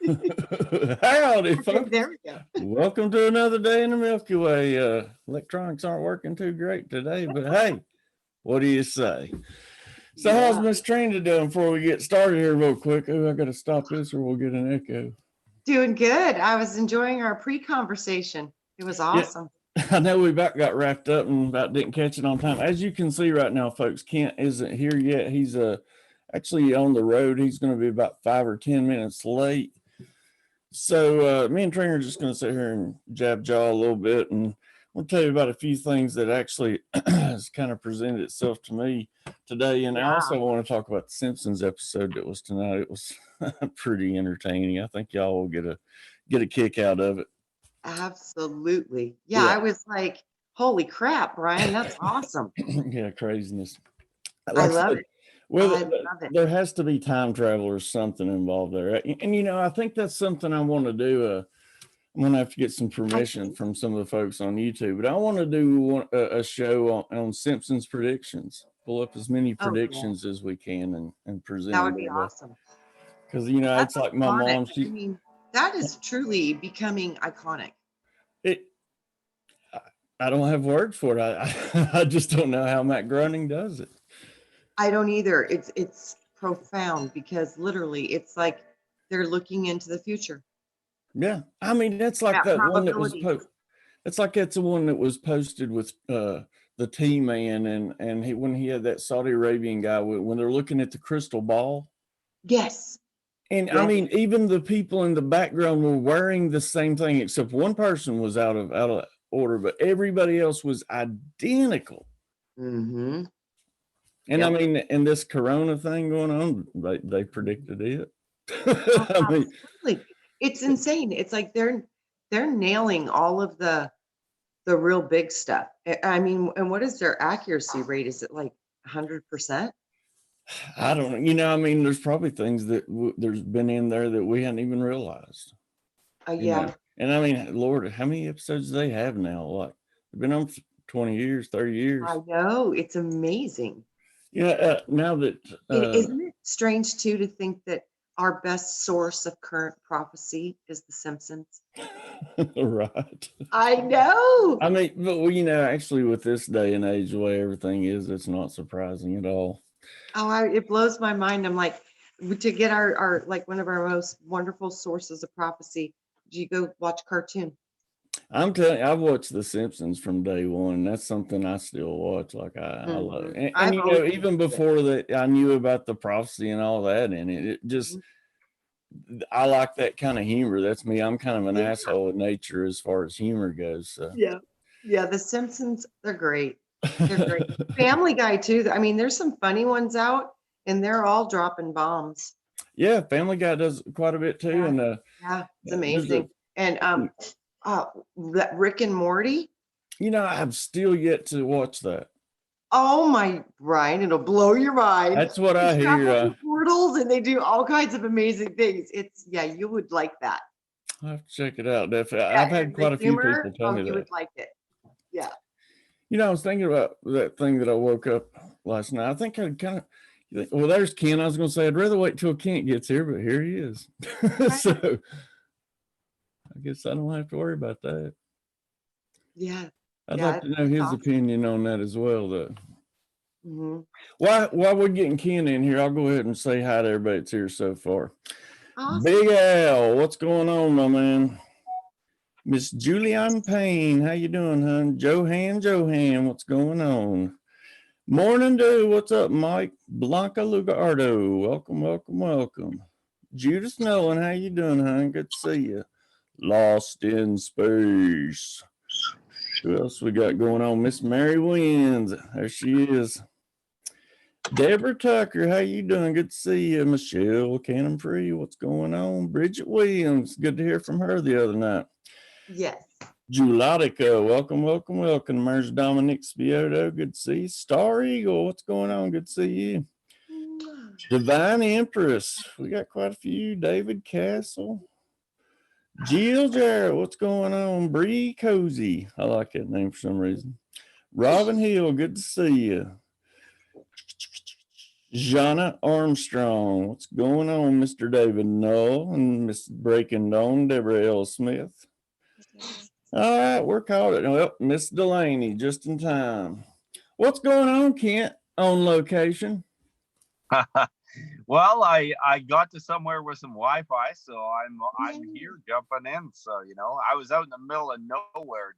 Howdy, Okay, folks. there we go. Welcome to another day in the Milky Way. Electronics aren't working too great today, but hey, what do you say? So, how's Yeah. Miss Trinity doing before we get started here, real quick? Oh, I got to stop this or we'll get an echo. Doing good. I was enjoying our pre-conversation. It was Yeah, awesome. I know we about got wrapped up and about didn't catch it on time. As you can see right now, folks, Kent isn't here yet. He's actually on the road. He's going to be about 5 or 10 minutes late. So me and Trina are just going to sit here and jab jaw a little bit, and I'll tell you about a few things that actually has kind of presented itself to me today. And I Yeah, also want to talk about the Simpsons episode that was tonight. It was pretty entertaining. I think y'all will get a kick out of it. absolutely. Yeah, Yeah, I was like, holy crap, Brian, that's awesome. yeah, craziness. I Like I love said, it. well, I love it. there has to be time travel or something involved there, and I think that's something I want to do. I'm gonna have to get some I permission think from some of the folks on YouTube, but I want to do a show on Simpsons predictions. Pull up as many oh yeah, predictions as we can and present that them would be to awesome. because That's it's like my iconic. mom. I mean, that is truly becoming iconic. It I don't have words for it. I just don't know how Matt Groening does it. I don't either. It's profound because literally it's like they're looking into the future Yeah, I mean that's like about that one that was probabilities. It's like that's the one that was posted with the T Man and when he had that Saudi Arabian guy when they're looking at the crystal ball. Yes. And I Yes. mean, even the people in the background were wearing the same thing, except one person was out of order, but everybody else was identical. Mm-hmm. And I Yep. mean, and this Corona thing going on, they predicted it. Oh, I mean, absolutely. It's insane. It's like they're nailing all of the real big stuff. I mean, and what is their accuracy rate? Is it like 100%? I don't, I mean, there's probably things that there's been in there that we hadn't even realized, Yeah, And I mean, Lord, how many episodes do they have now? Like, they've been on for 20 years, 30 I years. know. It's amazing. Yeah, now that, Isn't it strange too to think that our best source of current prophecy is The Simpsons? right. I know. I mean, but actually, with this day and age, the way everything is, it's not surprising at all. Oh, it blows my mind. I'm like, to get our like one of our most wonderful sources of prophecy, you go watch cartoon. I'm telling you, I've watched The Simpsons from day one. That's something I still watch. Like I love it. And I've always even enjoyed it. before that, I knew about the prophecy and all that in it. It just, Mhm. I like that kind of humor. That's me. I'm kind of an Yeah, asshole in nature as far as humor goes. So. yeah, yeah. The Simpsons, they're great. They're great. Family Guy too. I mean, there's some funny ones out, and they're all dropping bombs. Yeah, Family Guy does quite a bit too, Yeah, and yeah, it's there's a, amazing. And uh, that Rick and Morty. I've still yet to watch that. Oh my, Brian, it'll blow your mind. That's what They I travel hear. through portals and they do all kinds of amazing things. Yeah, you would like that. I have to check it out. Definitely, Yeah, I've had and the quite a few humor, people tell oh, me you that. would like it. Yeah. I was thinking about that thing that I woke up last night. I think I kind of. Well, there's Ken. I was going to say I'd rather wait till Kent gets here, but here he is. Right. So I guess I don't have to worry about that. Yeah. I'd Yeah, like to know it's his awesome. opinion on that as well, though. Hmm. While we're getting Ken in here, I'll go ahead and say hi to everybody that's here so far. Awesome. Big Al, what's going on, my man? Miss Julianne Payne, how you doing, hon? Johan, what's going on? Morning, dude. What's up, Mike? Blanca Lugardo, welcome. Judith Nolan, how you doing, hon? Good to see you. Lost in Space. Who else we got going on? Miss Mary Wins, there she is. Deborah Tucker, how you doing? Good to see you. Michelle Cannon Free, what's going on? Bridget Williams, good to hear from her the other night. Yes. Julotica, welcome. There's Dominic Spioto, good to see you. Star Eagle, what's going on? Good to see you. Divine Empress, we got quite a few. David Castle. Jill Jarrett, what's going on? Bree Cozy, I like that name for some reason. Robin Hill, good to see you. Jana Armstrong. What's going on, Mr. David Null and Miss Breaking Dawn, Deborah L. Smith? All right, we're caught it. Well, Miss Delaney, just in time. What's going on, Kent, on location? Well, I got to somewhere with some Wi-Fi, so I'm here jumping in. So I was out in the middle of nowhere,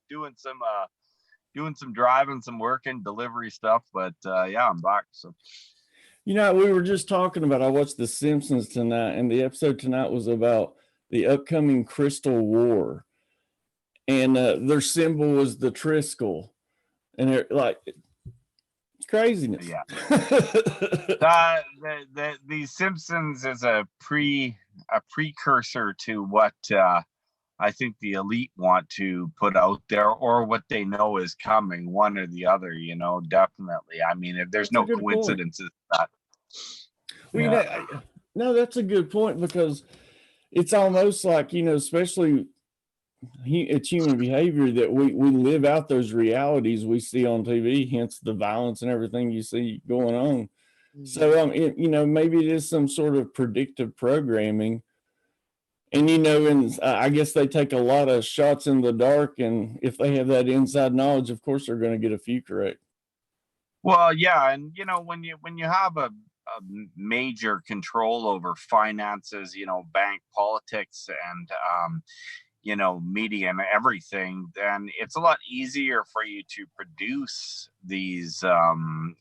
doing some driving, some working, delivery stuff. But yeah, I'm back. So we were just talking about. I watched The Simpsons tonight, and the episode tonight was about the upcoming Crystal War, and their symbol was the Triskel, and they're like. Craziness. Yeah. The Simpsons is a precursor to what I think the elite want to put out there, or what they know is coming, one or the other. Definitely. I mean, if there's no coincidences, that. No, that's a good point, because it's almost like especially. It's human behavior that we live out those realities we see on TV, hence the violence and everything you see going on. Mm-hmm. So, maybe it is some sort of predictive programming. And, and I guess they take a lot of shots in the dark. And if they have that inside knowledge, of course, they're going to get a few correct. Well, yeah. And, when you have a major control over finances, bank politics and, media and everything, then it's a lot easier for you to produce these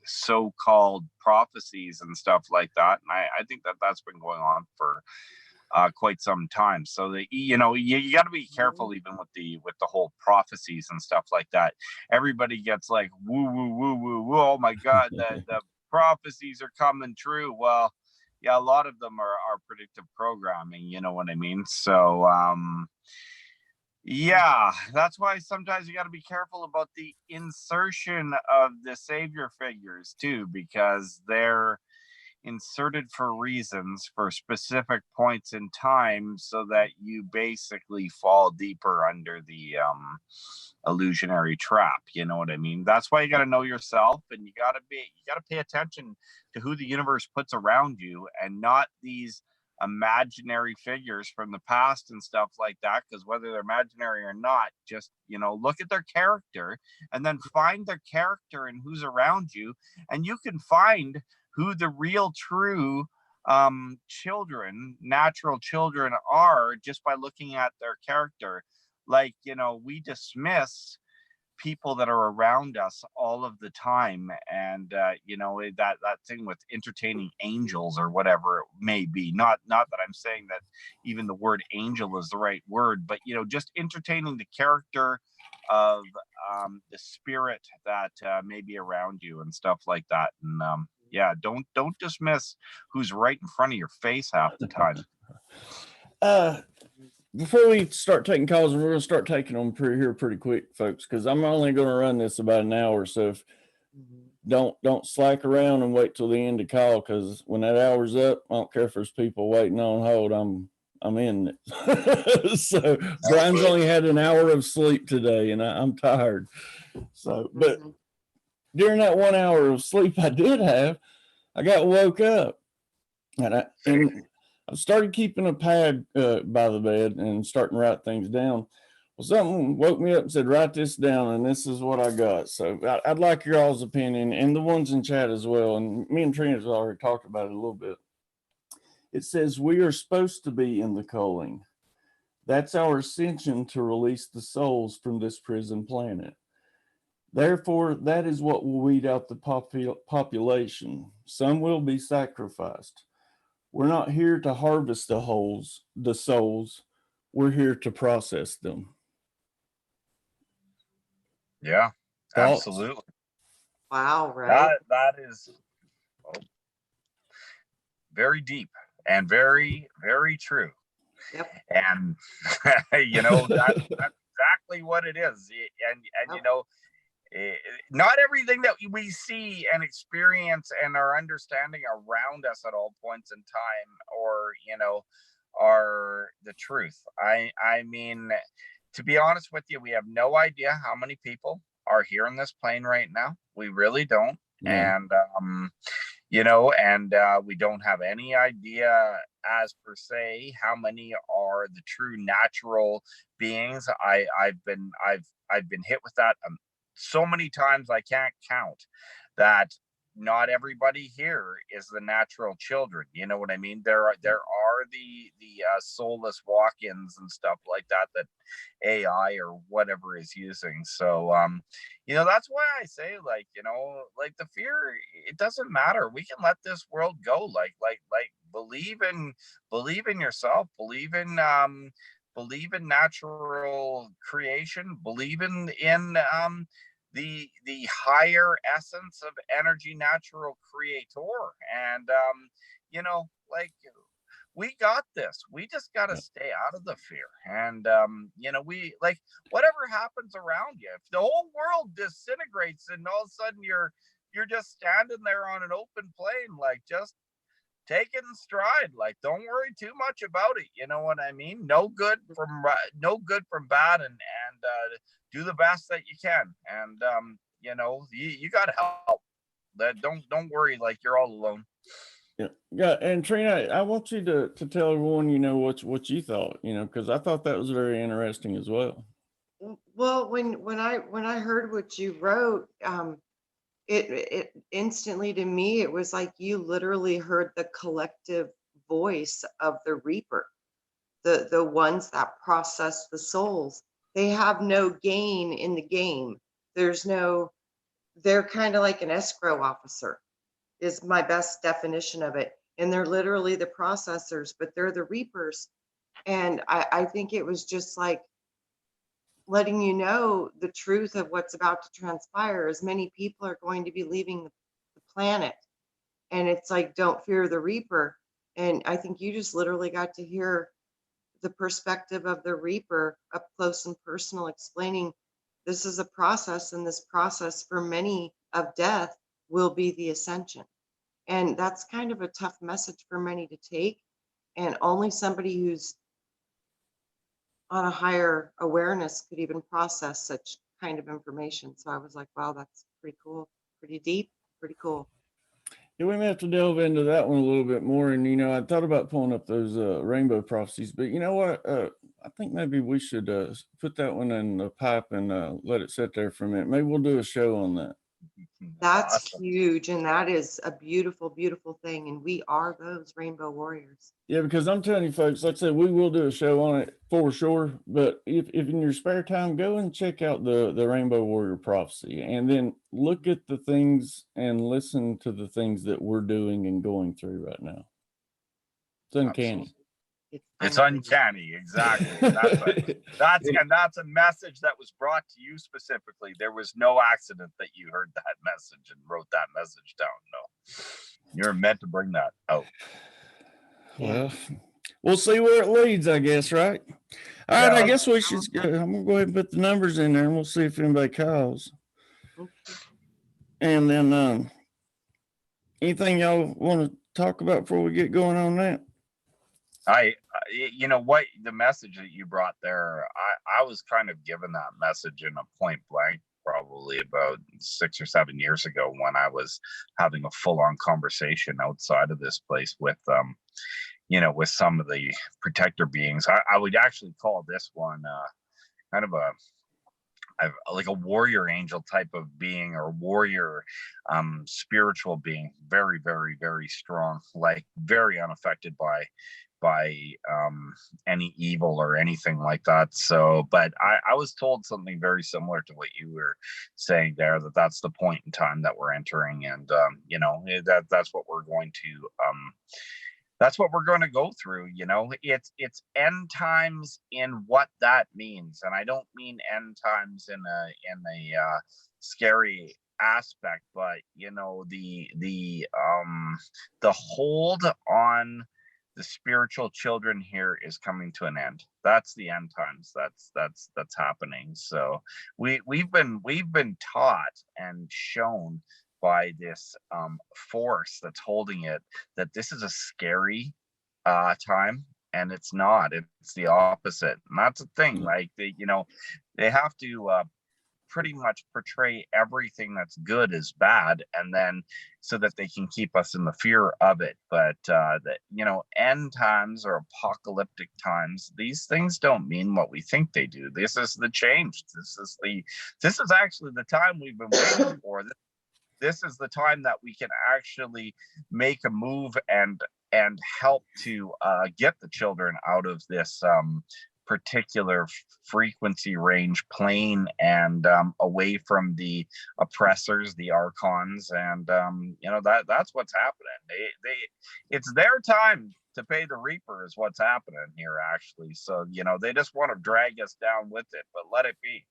so-called prophecies and stuff like that. And I think that's been going on for quite some time. So you got to be careful even with the whole prophecies and stuff like that. Everybody gets like woo woo woo woo woo. Oh my God, the prophecies are coming true. Well, yeah, a lot of them are predictive programming. You know what I mean? So yeah, that's why sometimes you got to be careful about the insertion of the savior figures too, because they're inserted for reasons, for specific points in time, so that you basically fall deeper under the illusionary trap. You know what I mean? That's why you got to know yourself, and you got to pay attention to who the universe puts around you, and not these imaginary figures from the past and stuff like that, because whether they're imaginary or not, just look at their character and then find their character and who's around you, and you can find who the real true children, natural children are, just by looking at their character. Like, we dismiss people that are around us all of the time, and that thing with entertaining angels or whatever it may be, not that I'm saying that even the word angel is the right word, but just entertaining the character of the spirit that may be around you and stuff like that. And yeah, don't dismiss who's right in front of your face half the time. Before we start taking calls, we're going to start taking them pretty quick, folks, because I'm only going to run this about an hour. So if don't slack around and wait till the end to call, because when that hour's up, I don't care if there's people waiting on hold. I'm in it. So Brian's only had an hour of sleep today, and I'm tired. So, but during that 1 hour of sleep I did have, I got woke up, and I started keeping a pad by the bed and starting to write things down. Well, something woke me up and said, write this down, and this is what I got. So I'd like your all's opinion, and the ones in chat as well. And me and Trinity have already talked about it a little bit. It says, we are supposed to be in the culling. That's our ascension to release the souls from this prison planet. Therefore, that is what will weed out the population. Some will be sacrificed. We're not here to harvest the souls. We're here to process them. Yeah, Thoughts? absolutely. Wow, right? That is very deep and very, very true. Yep. And that's exactly what it is. And not everything that we see and experience and are understanding around us at all points in time, or are the truth. I mean, to be honest with you, we have no idea how many people are here in this plane right now. We really don't. And and we don't have any idea as per se how many are the true natural beings. I've been hit with that so many times I can't count, that not everybody here is the natural children. You know what I mean? There are the soulless walk-ins and stuff like that AI or whatever is using. So that's why I say, like, the fear, it doesn't matter. We can let this world go. Like believe in yourself, believe in natural creation, believe in the higher essence of energy, natural creator. And like, we got this. We just got to stay out of the fear. And we, like, whatever happens around you, if the whole world disintegrates and all of a sudden you're just standing there on an open plain, like, just take it in stride. Like, don't worry too much about it. You know what I mean? No good from bad, and do the best that you can. And you got to help. That don't worry, like, you're all alone. Yeah. And Trina, I want you to tell everyone, what you thought, because I thought that was very interesting as well. Well, when I heard what you wrote, it instantly, to me, it was like you literally heard the collective voice of the Reaper, the ones that process the souls. They have no gain in the game. They're kind of like an escrow officer, is my best definition of it. And they're literally the processors, but they're the Reapers. And I think it was just like letting you know the truth of what's about to transpire. As many people are going to be leaving the planet. And it's like, don't fear the Reaper. And I think you just literally got to hear the perspective of the Reaper up close and personal, explaining this is a process, and this process for many of death will be the ascension. And that's kind of a tough message for many to take. And only somebody who's on a higher awareness could even process such kind of information. So I was like, wow, that's pretty cool, pretty deep, pretty cool. Yeah, we may have to delve into that one a little bit more. And, I thought about pulling up those rainbow prophecies, but you know what? I think maybe we should put that one in the pipe and let it sit there for a minute. Maybe we'll do a show on that. That's Awesome. huge. And that is a beautiful, beautiful thing. And we are those rainbow warriors. Yeah, because I'm telling you folks, like I said, we will do a show on it for sure. But if in your spare time, go and check out the Rainbow Warrior Prophecy, and then look at the things and listen to the things that we're doing and going through right now. It's uncanny. It's uncanny, exactly. And that's a message that was brought to you specifically. There was no accident that you heard that message and wrote that message down. No, you're meant to bring that out. Well, we'll see where it leads, I guess, right? All right, I guess we should. I'm gonna go ahead and put the numbers in there, and we'll see if anybody calls. Okay. And then, anything y'all want to talk about before we get going on that? What the message that you brought there, I was kind of given that message in a point blank probably about 6 or 7 years ago, when I was having a full-on conversation outside of this place with with some of the protector beings. I would actually call this one kind of like a warrior angel type of being, or warrior spiritual being, very, very, very strong, like very unaffected by any evil or anything like that. So, but I was told something very similar to what you were saying there, that's the point in time that we're entering, and that's what we're going to go through. It's end times in what that means, and I don't mean end times in a scary aspect, but the hold on the spiritual children here is coming to an end. That's the end times. That's happening. So we've been taught and shown by this force that's holding it that this is a scary time, and it's not. It's the opposite, and that's the thing. Like they have to pretty much portray everything that's good as bad, and then so that they can keep us in the fear of it. But that, you know, end times or apocalyptic times, these things don't mean what we think they do. This is the change. This is actually the time we've been waiting for. This is the time that we can actually make a move and help to get the children out of this particular frequency range plane, and away from the oppressors, the archons, and you know, that's what's happening. It's their time to pay the reaper is what's happening here, actually. So, you know, they just want to drag us down with it, but let it be.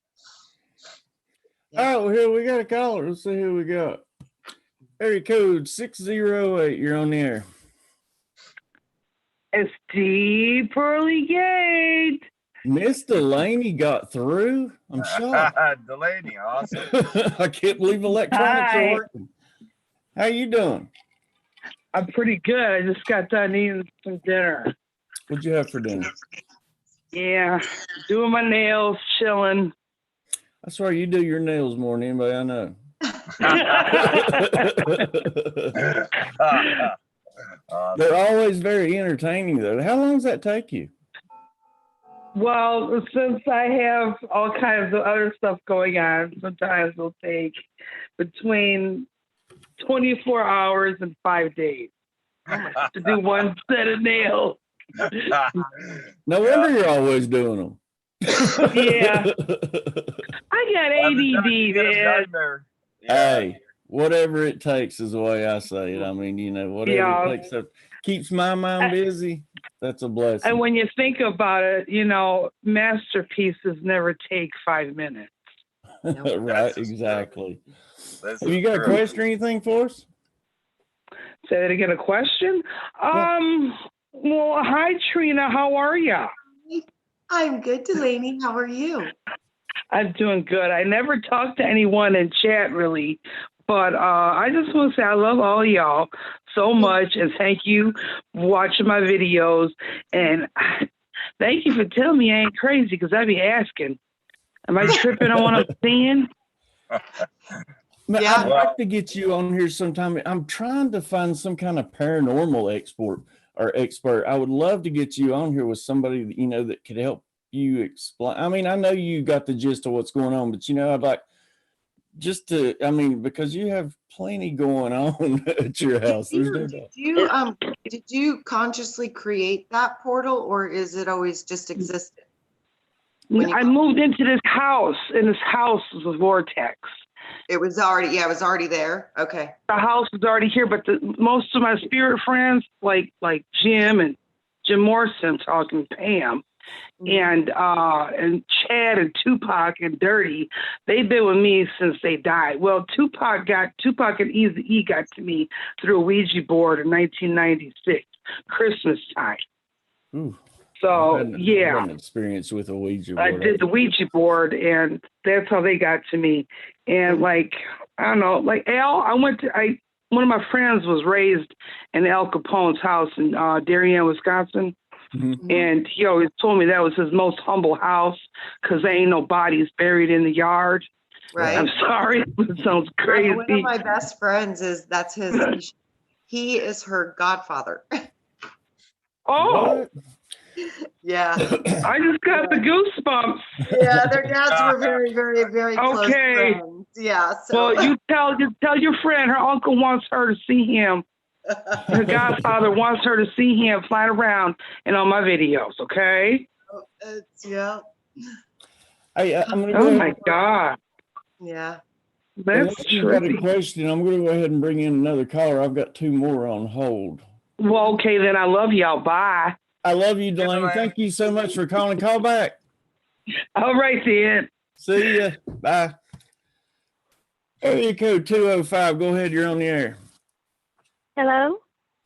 All right, well, here we got a caller. Let's see who we got. Area code 608. You're on the air. SD Pearly Gate. Miss Delaney got through. I'm shocked. Delaney, awesome. I can't believe electronics Hi. are working. How you doing? I'm pretty good. I just got done eating some dinner. What'd you have for dinner? Yeah, doing my nails, chilling. I swear you do your nails more than anybody I know. They're always very entertaining, though. How long does that take you? Well, since I have all kinds of other stuff going on, sometimes it'll take between 24 hours and 5 days to do one set of nails. No wonder you're always doing them. Yeah. I got ADD, man. Hey, whatever it takes is the way I say it. I mean, you know, whatever it takes that keeps my mind busy, that's a blessing. And when you think about it, you know, masterpieces never take 5 minutes. Right, exactly. Have you got a question or anything for us? Say that again, a question? Well, hi, Trina. How are you? I'm good, Delaney. How are you? I'm doing good. I never talked to anyone in chat, really. But I just want to say I love all y'all so much. And thank you for watching my videos. And thank you for telling me I ain't crazy, because I'd be asking, am I tripping on what I'm seeing? I'd like to get you on here sometime. I'm trying to find some kind of paranormal expert. I would love to get you on here with somebody that, you know, that could help you explain. I mean, I know you got the gist of what's going on, but, you know, I'd like just to, I mean, because you have plenty going on at your house. Did you consciously create that portal, or is it always just existed? I moved into this house, and this house was a vortex. It was already there. Okay. The house was already here, but most of my spirit friends, like Jim and Jim Morrison, talking Pam, and Chad and Tupac and Dirty, they've been with me since they died. Well, Tupac and Eazy-E got to me through a Ouija board in 1996, Christmas time. Ooh. So, I had an experience with a Ouija board. I did the Ouija board, and that's how they got to me. And like, I don't know, like Al, one of my friends was raised in Al Capone's house in Darien, Wisconsin. Mm-hmm. And he always told me that was his most humble house, because there ain't no bodies buried in the yard. Right. I'm sorry, it sounds crazy. One of my best friends that's his. He is her godfather. Oh. What? Yeah. I just got the goosebumps. Yeah, their dads were very, very, very close friends. Yeah. So. Well, you tell your friend her uncle wants her to see him. Her godfather wants her to see him flying around and on my videos, okay? Yeah. I'm gonna oh my God. Yeah. That's you got a question. I'm going to go ahead and bring in another caller. I've got 2 more on hold. Well, okay, then I love y'all. Bye. I love you, Delaney. Thank you so much for calling. Call back. All right, then. See ya. Bye. Area code 205. Go ahead. You're on the air. Hello.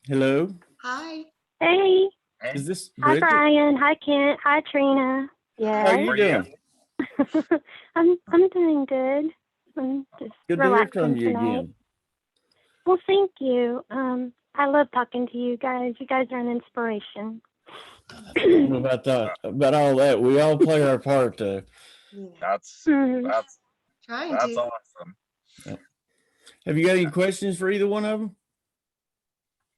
Hello. Hi. Hey. Is this Hi, Bridget? Brian. Hi, Kent. Hi, Trina. Yeah. How are you doing? I'm doing good. I'm just good to hear relaxing from you tonight. again. Well, thank you. I love talking to you guys. You guys are an inspiration. About all that, we all play our part. That's Trying That's to. awesome. Have you got any questions for either one of them?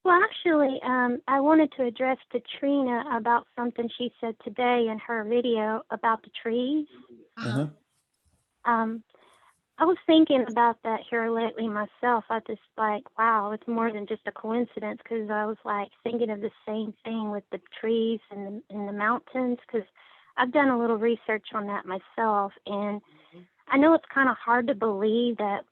Well, actually, I wanted to address to Trina about something she said today in her video about the trees. Uh-huh. I was thinking about that here lately myself. I just like, wow, it's more than just a coincidence, because I was like thinking of the same thing with the trees and the mountains, because I've done a little research on that myself, and I know it's kind of hard to believe that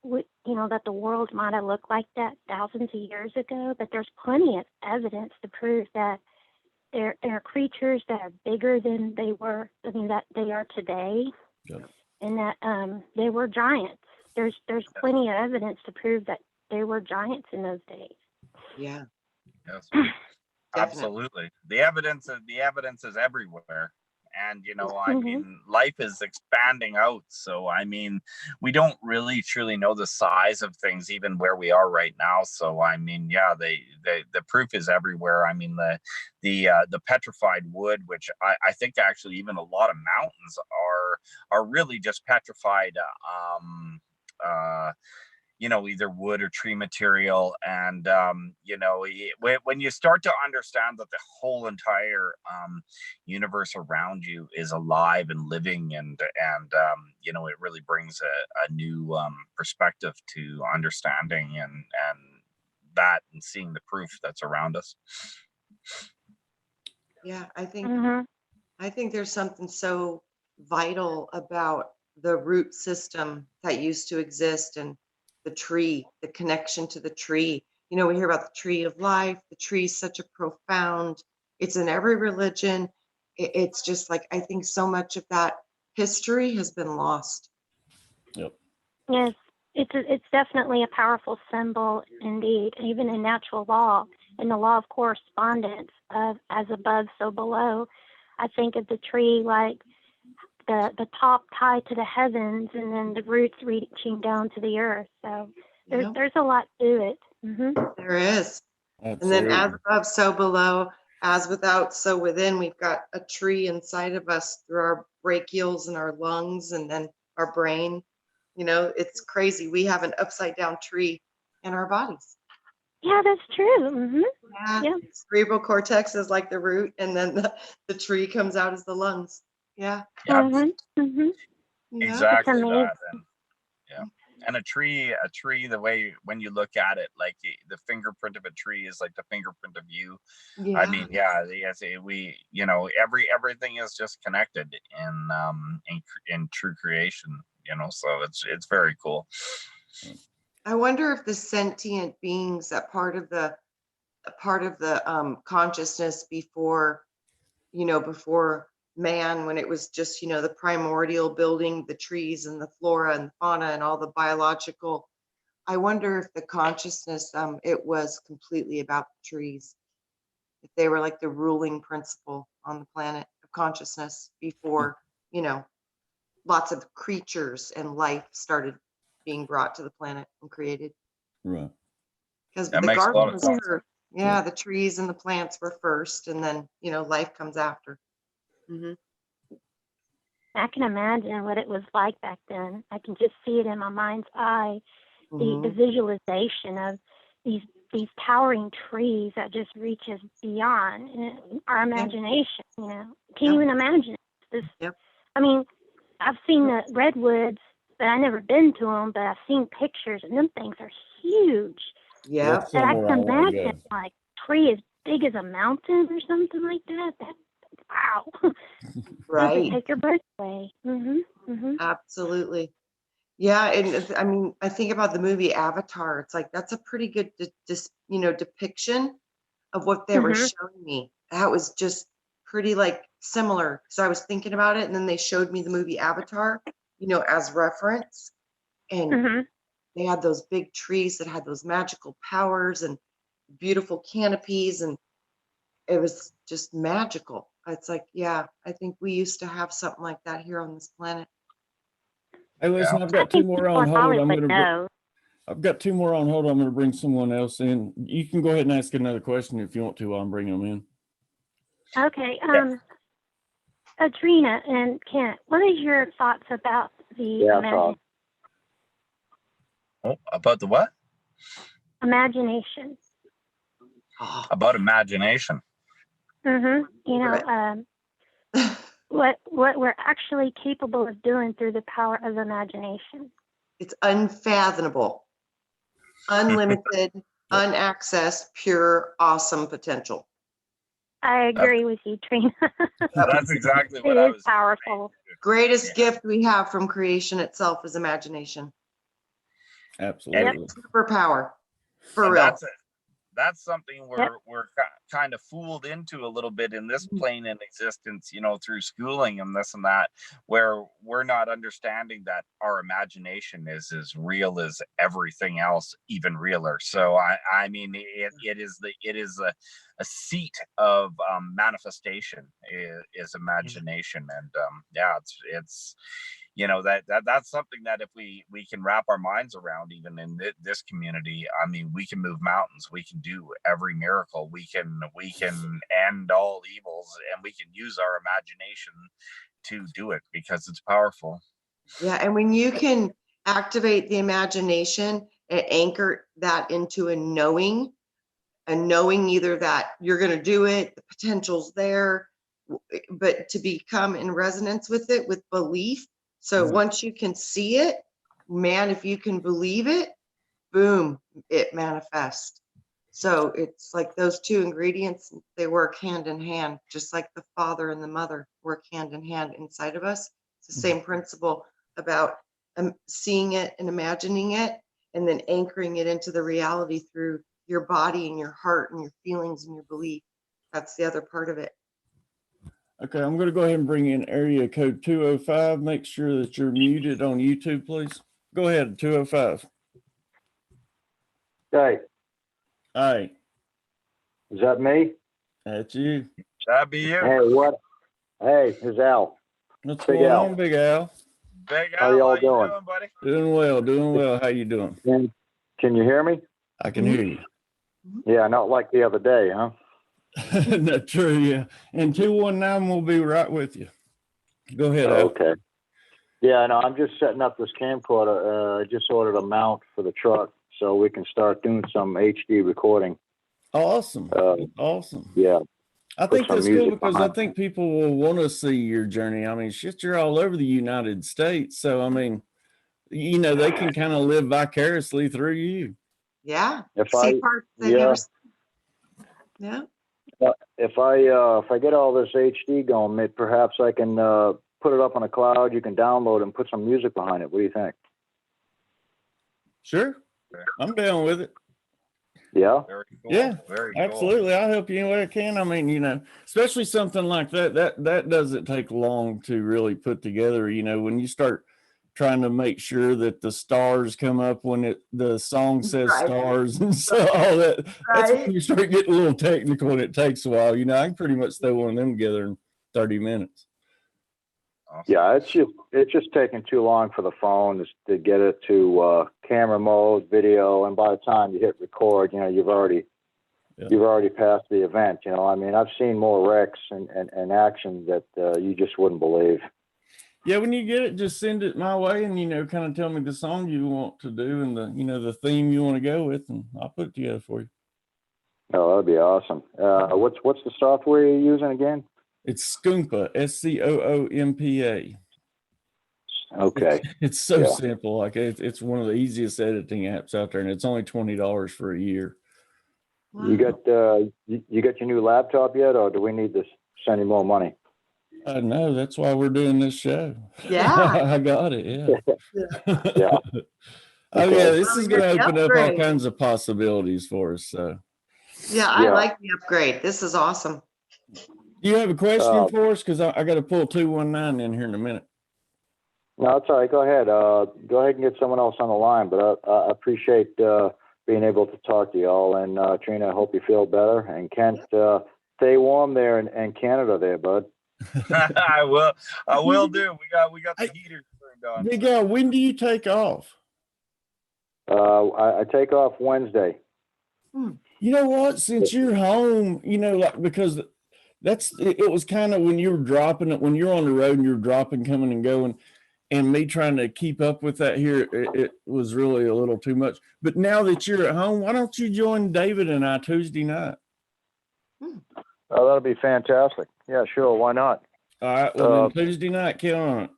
that the world might have looked like that thousands of years ago, but there's plenty of evidence to prove that there are creatures that are bigger than they were, that they are today. Yep. And that they were giants. There's plenty of evidence to prove that they were giants in those days. Yeah. Yes, Definitely. absolutely. The evidence is everywhere. And I mean, life is expanding out. So I mean, we don't really truly know the size of things, even where we are right now. So I mean, yeah, the proof is everywhere. I mean, the petrified wood, which I think actually even a lot of mountains are really just petrified either wood or tree material. And when you start to understand that the whole entire universe around you is alive and living, and it really brings a new perspective to understanding and that, and seeing the proof that's around us. Yeah, I think there's something so vital about the root system that used to exist, and the tree, the connection to the tree. We hear about the tree of life. The tree is such a profound, it's in every religion. It's just like, I think so much of that history has been lost. Yep. Yes, it's definitely a powerful symbol indeed, even in natural law, in the law of correspondence of as above, so below. I think of the tree like the top tied to the heavens, and then the roots reaching down to the earth. So there's a lot to it. There is. Absolutely. And then as above, so below, as without, so within. We've got a tree inside of us through our brachials and our lungs, and then our brain. It's crazy. We have an upside down tree in our bodies. Yeah, that's true. Yeah. Cerebral cortex is like the root, and then the tree comes out as the lungs. Yeah. Exactly It's that. And a tree, the way when you look at it, like the fingerprint of a tree is like the fingerprint of you. Yeah. I mean, we everything is just connected in true creation. So it's very cool. I wonder if the sentient beings, that part of the consciousness before man, when it was just the primordial building, the trees and the flora and fauna and all the biological, I wonder if the consciousness it was completely about the trees, if they were like the ruling principle on the planet of consciousness before lots of creatures and life started being brought to the planet and created. Right. Because That the makes a garden lot of was sense. first. Yeah, the trees and the plants were first, and then life comes after. I can imagine what it was like back then. I can just see it in my mind's eye, the visualization of these towering trees that just reaches beyond our imagination. Can't even imagine this. I mean, I've seen the redwoods, but I've never been to them. But I've seen pictures, and them things are huge. Yeah. But I can imagine like tree as big as a mountain or something like that. Wow. Right. That would take your breath away. Absolutely. Yeah, and I mean, I think about the movie Avatar. It's like that's a pretty good depiction of what they were showing me. That was just pretty like similar. So I was thinking about it, and then they showed me the movie Avatar, as reference, and they had those big trees that had those magical powers and beautiful canopies, and it was just magical. It's like, yeah, I think we used to have something like that here on this planet. Hey, listen, I've got two more on hold. I've got two more on hold. I'm going to bring someone else in. You can go ahead and ask another question if you want to while I'm bringing them in. Okay. Trina and Kent, what is your thoughts about the Oh, about the what? Imagination. About imagination. You know, what we're actually capable of doing through the power of imagination. It's unfathomable, unlimited, unaccessed, pure, awesome potential. I agree with you, Trina. That's exactly what It I is was. powerful. Greatest gift we have from creation itself is imagination. Absolutely. Superpower, for And real. that's something we're kind of fooled into a little bit in this plane in existence, you know, through schooling and this and that, where we're not understanding that our imagination is as real as everything else, even realer. So I mean, it is a seat of manifestation is imagination, and yeah, it's you know that's something that if we can wrap our minds around, even in this community, I mean, we can move mountains, we can do every miracle, we can end all evils, and we can use our imagination to do it because it's powerful. Yeah, and when you can activate the imagination and anchor that into a knowing either that you're going to do it, the potential's there, but to become in resonance with it with belief. So once you can see it, man, if you can believe it, boom, it manifests. So it's like those two ingredients, they work hand in hand, just like the father and the mother work hand in hand inside of us. It's the same principle about seeing it and imagining it, and then anchoring it into the reality through your body and your heart and your feelings and your belief. That's the other part of it. Okay, I'm going to go ahead and bring in area code 205. Make sure that you're muted on YouTube, please. Go ahead, 205. Hey, Hi, is that me? that's you. That'd be you. Hey, what? Hey, it's Al. What's Big going Al. on, Big Al? Big How Al, y'all how you doing? doing, buddy? Doing well, doing well. How you doing? Can you hear me? I can hear you. Yeah, not like the other day, huh? That's true, yeah. And 219 will be right with you. Go ahead, Al. Okay. Yeah, no, I'm just setting up this camcorder. I just ordered a mount for the truck so we can start doing some HD recording. Awesome. Awesome. Yeah. I Put think some that's cool music because I behind think people will want to see your journey. I mean, shit, you're all over the United States. So, I mean, you know, they can kind of live vicariously through you. Yeah. If See I- parts they've yeah. never seen. Yeah. If I get all this HD going, perhaps I can put it up on a cloud. You can download and put some music behind it. What do you think? Sure. I'm down with it. Yeah. Very cool. Yeah, Very cool. absolutely. I'll help you any way I can. I mean, you know, especially something like that doesn't take long to really put together. You know, when you start trying to make sure that the stars come up when the song says Right. stars and so all that, that's Right. when you start getting a little technical and it takes a while. You know, I can pretty much throw one of them together in 30 minutes. Awesome. Yeah, it's just taking too long for the phone to get it to camera mode, video, and by the time you hit record, you know, you've already passed the event. You know, I mean, I've seen more wrecks and action that you just wouldn't believe. Yeah, when you get it, just send it my way and, you know, kind of tell me the song you want to do and the theme you want to go with, and I'll put it together for you. Oh, that'd be awesome. What's the software you're using again? It's Scoompa, SCOOMPA. Okay. It's so Yeah. simple. Like it's one of the easiest editing apps out there, and it's only $20 for a year. Wow. You got your new laptop yet, or do we need to send you more money? No, that's why we're doing this show. Yeah. I got it. Yeah. Yeah. Oh Okay. yeah, this Well, is going to it's open up all upgrade. kinds of possibilities for us. So, Yeah, I Yeah. like the upgrade. This is awesome. you have a question for us? Because I got to pull 219 in here in a minute. No, it's all right. Go ahead. Go ahead and get someone else on the line. But I appreciate being able to talk to y'all. And Trina, I hope you feel better. And Kent, stay warm there in Canada, there, bud. I will do. We got the heater turned on. Big Al, when do you take off? I take off Wednesday. You know what? Since you're home, you know, like because it was kind of when you were dropping it, when you're on the road and you're dropping, coming and going. and me trying to keep up with that here, it was really a little too much. But now that you're at home, why don't you join David and I Tuesday night? Oh, that'll be fantastic. Yeah, sure. Why not? All right. Well, then Tuesday night, count on it.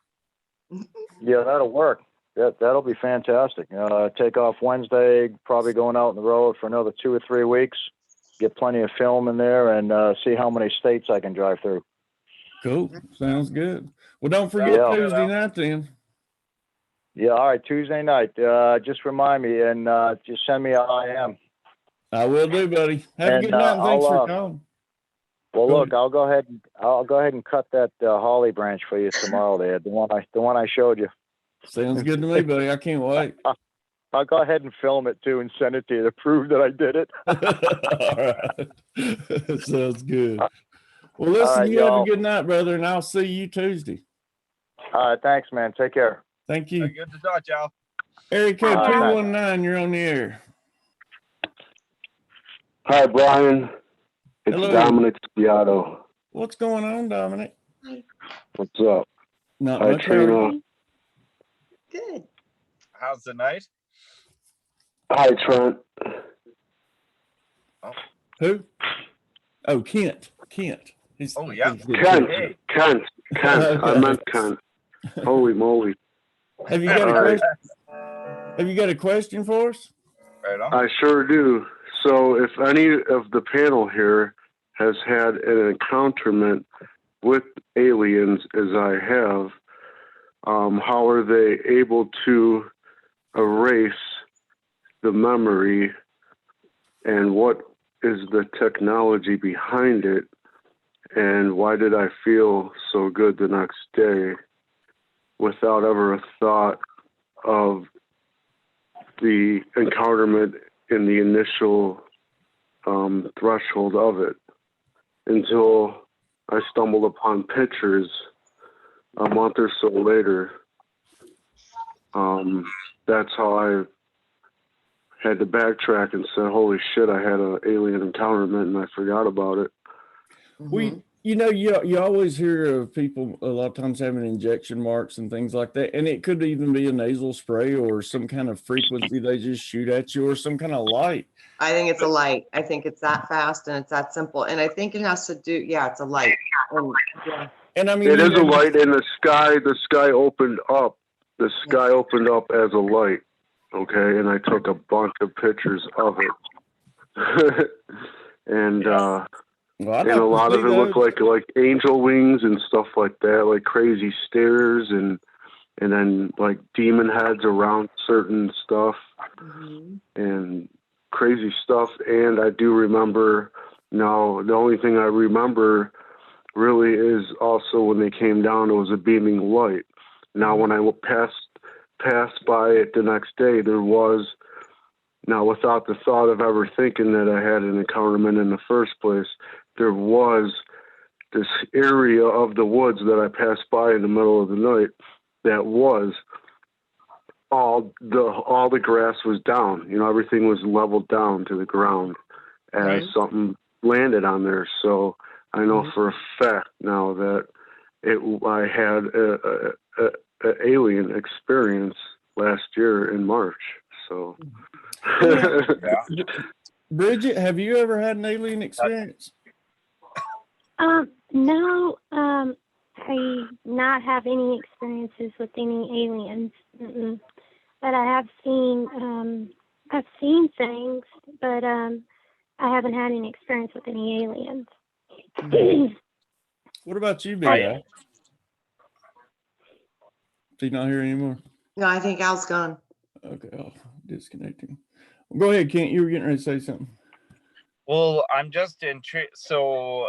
Yeah, that'll work. That'll be fantastic. Take off Wednesday, probably going out on the road for another 2 or 3 weeks. Get plenty of film in there and see how many states I can drive through. Cool. Sounds good. Well, don't forget Tuesday night then. Yeah, all right, Tuesday night. Just remind me and just send me an IM. I will do, buddy. Have a good night and thanks for calling. Well, look, I'll go ahead and cut that holly branch for you tomorrow. There, the one I showed you. Sounds good to me, buddy. I can't wait. I'll go ahead and film it too and send it to you to prove that I did it. All right. Sounds good. Well, listen, right, you have y'all. a good night, brother, and I'll see you Tuesday. All right, thanks, man. Take care. Thank you. Good to talk, y'all. Area code All right. 219, you're on the air. Hi, Brian. It's Hello. Dominic Spiato. What's going on, Dominic? What's up? Not Hi, much. Trina. Good. How's the night? Hi, Trent. Who? Oh, Kent. He's, Oh, yeah. Kent. Hey. Kent. I meant Kent. Holy moly. Have you got a question? Have you got a question for us? Right on. I sure do. So if any of the panel here has had an encounterment with aliens as I have, how are they able to erase the memory, and what is the technology behind it, and why did I feel so good the next day without ever a thought of the encounterment in the initial threshold of it, until I stumbled upon pictures a month or so later. That's how I had to backtrack and said, holy shit, I had an alien encounterment and I forgot about it. You always hear of people a lot of times having injection marks and things like that. And it could even be a nasal spray or some kind of frequency they just shoot at you, or some kind of light. I think it's a light. I think it's that fast and it's that simple. And I think it has to do, it's a light. And I mean, it is a light in the sky. The sky opened up. The sky opened up as a light. Okay. And I took a bunch of pictures of it. And a lot of it looked like angel wings and stuff like that, like crazy stairs and then like demon heads around certain stuff and crazy stuff. And I do remember now, the only thing I remember really is also when they came down, it was a beaming light. Now, when I passed by it the next day, there was, now without the thought of ever thinking that I had an encounterment in the first place, there was this area of the woods that I passed by in the middle of the night that was all the grass was down. You know, everything was leveled down to the ground as something landed on there. So I know for a fact now that I had a alien experience last year in March. So, Bridget, have you ever had an alien experience? No, I not have any experiences with any aliens. But I have seen, I've seen things, but I haven't had any experience with any aliens. What about you, Big Al? Is he not here anymore? No, I think Al's gone. Okay, disconnecting. Go ahead, Kent. You were getting ready to say something. Well, I'm just intrigued. So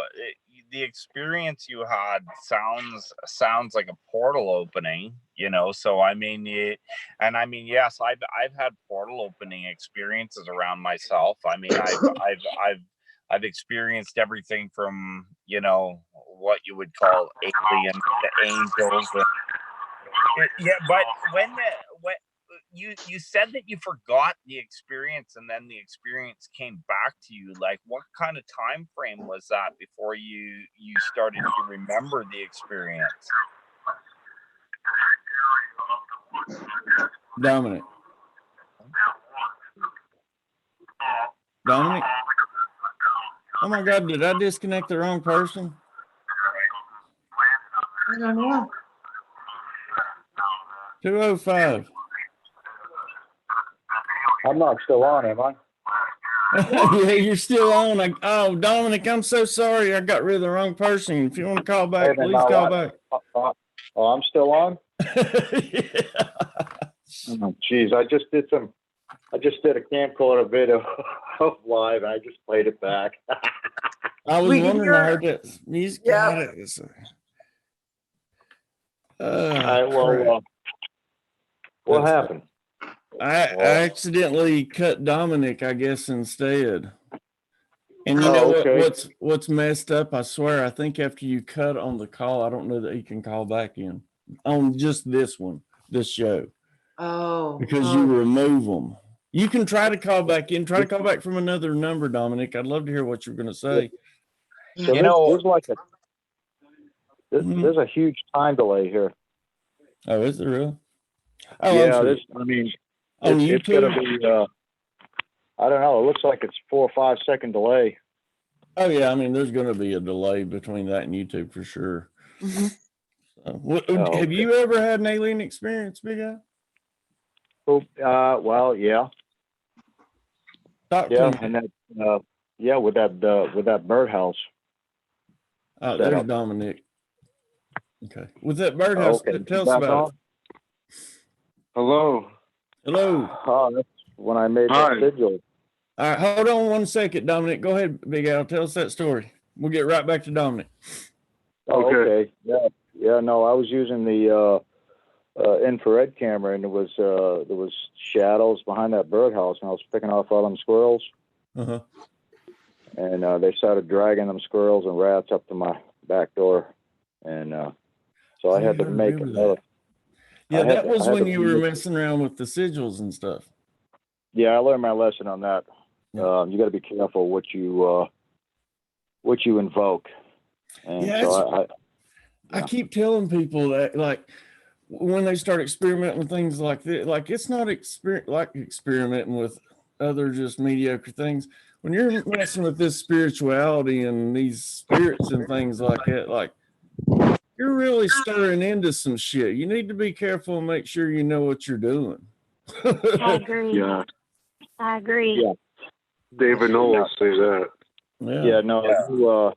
the experience you had sounds like a portal opening, you know. So I mean, yes, I've had portal opening experiences around myself. I mean, I've experienced everything from, you know, what you would call aliens to angels. But when you said that you forgot the experience and then the experience came back to you, like what kind of time frame was that before you started to remember the experience? Dominic. Dominic? Oh my God, did I disconnect the wrong person? I don't know. 205. I'm not still on, am I? Yeah, you're still on. Oh, Dominic, I'm so sorry. I got rid of the wrong person. If you want to call back, Wait a minute, please now call what? back. Oh, I'm still on? Yeah. Oh, geez, I just did a camcorder video of live, and I just played it back. I was We wondering, I hear- heard that music. Yeah. God, it was, All right, well, crap. what That's- happened? I accidentally cut Dominic, I guess, instead. And you Oh, know okay. what's messed up? I swear, I think after you cut on the call, I don't know that he can call back in on just this one, this show, Oh. because you remove them. You can try to call back in. Try to call back from another number, Dominic. I'd love to hear what you're going to say. So there's like Mhm. there's a huge time delay here. Oh, is it real? Oh, Yeah, I'm sorry. On it's gonna YouTube. be. I don't know. It looks like it's 4 or 5 second delay. Oh yeah, I mean, there's going to be a delay between that and YouTube for sure. Mhm. Oh, Have you ever had an alien experience, Big Guy? Well, yeah, Talk yeah, to me. and that, with that birdhouse. Oh, set there's up. Dominic. Okay. With that birdhouse, Okay, tell us back about on? it. Hello. Hello. Oh, that's when I made Hi. that video. All right, hold on 1 second, Dominic. Go ahead, Big Al. Tell us that story. We'll get right back to Dominic. Oh, Okay. okay. Yeah. No, I was using the infrared camera, and there was shadows behind that birdhouse, and I was picking off all them squirrels, Uh-huh. and they started dragging them squirrels and rats up to my back door, and so I had to make remember another. that. Yeah, that was I had when to you were make- messing around with the sigils and stuff. Yeah, I learned my lesson on that. Yeah. You got to be careful what you invoke, and Yeah, so I keep telling people that, like, when they start experimenting with things like this, like, it's not experimenting with other just mediocre things. When you're messing with this spirituality and these spirits and things like that, like, you're really stirring into some shit. You need to be careful and make sure you know what you're doing. I agree. Yeah. I agree. Yeah. David Knowles say that. Yeah, no. You,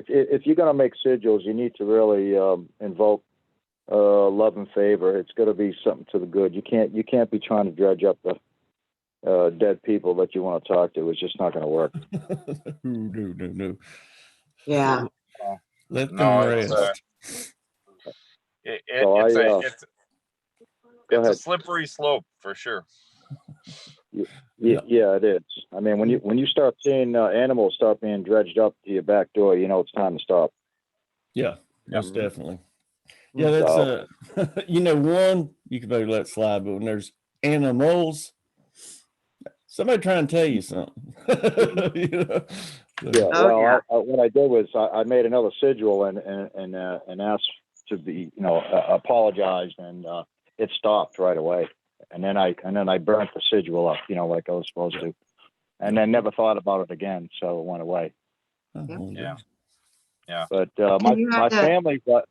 if you're gonna make sigils, you need to really invoke love and favor. It's got to be something to the good. You can't be trying to dredge up the dead people that you want to talk to. It's just not going to work. No. Yeah. Let them No, rest. it's Go a ahead. slippery slope for sure. Yeah. Yeah, it is. I mean, when you start seeing animals start being dredged up to your back door, you know it's time to stop. Yeah, most definitely. Yeah, that's one you can maybe let slide, but when there's animals, somebody trying to tell you something. You know? Yeah. Oh, Well, yeah. what I did was I made another sigil and asked to be apologized, and it stopped right away. And then I burnt the sigil up, like I was supposed to, and then never thought about it again. So it went away. Yeah. But you my have to- family got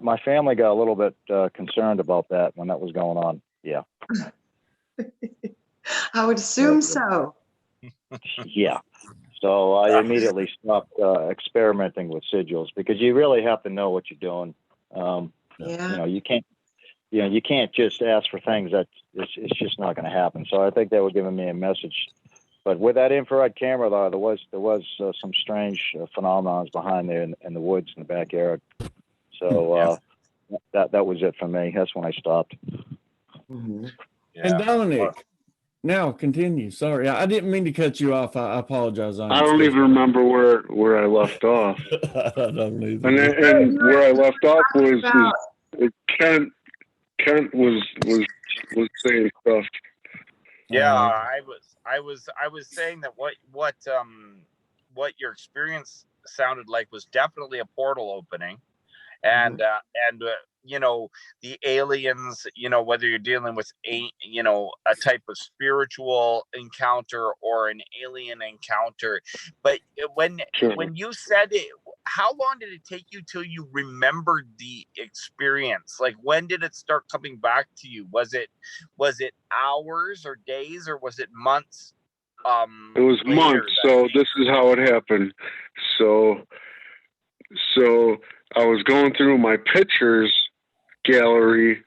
my family got a little bit concerned about that when that was going on. Yeah. I would assume so. Yeah. So I immediately stopped experimenting with sigils because you really have to know what you're doing. Yeah. You can't just ask for things that it's just not going to happen. So I think they were giving me a message. But with that infrared camera, though, there was some strange phenomenons behind there in the woods in the backyard. So that was it for me. That's when I stopped. Mhm. And Dominic, now continue. Sorry, I didn't mean to cut you off. I apologize. I don't even remember where I left off. I don't either. And where I left off was Kent was saying stuff. Yeah, I was saying that what your experience sounded like was definitely a portal opening, and you know, the aliens, you know, whether you're dealing with a type of spiritual encounter or an alien encounter. But when you said it, how long did it take you till you remembered the experience? Like, when did it start coming back to you? Was it hours or days, or was it months? It was months. So this is how it happened. So I was going through my pictures gallery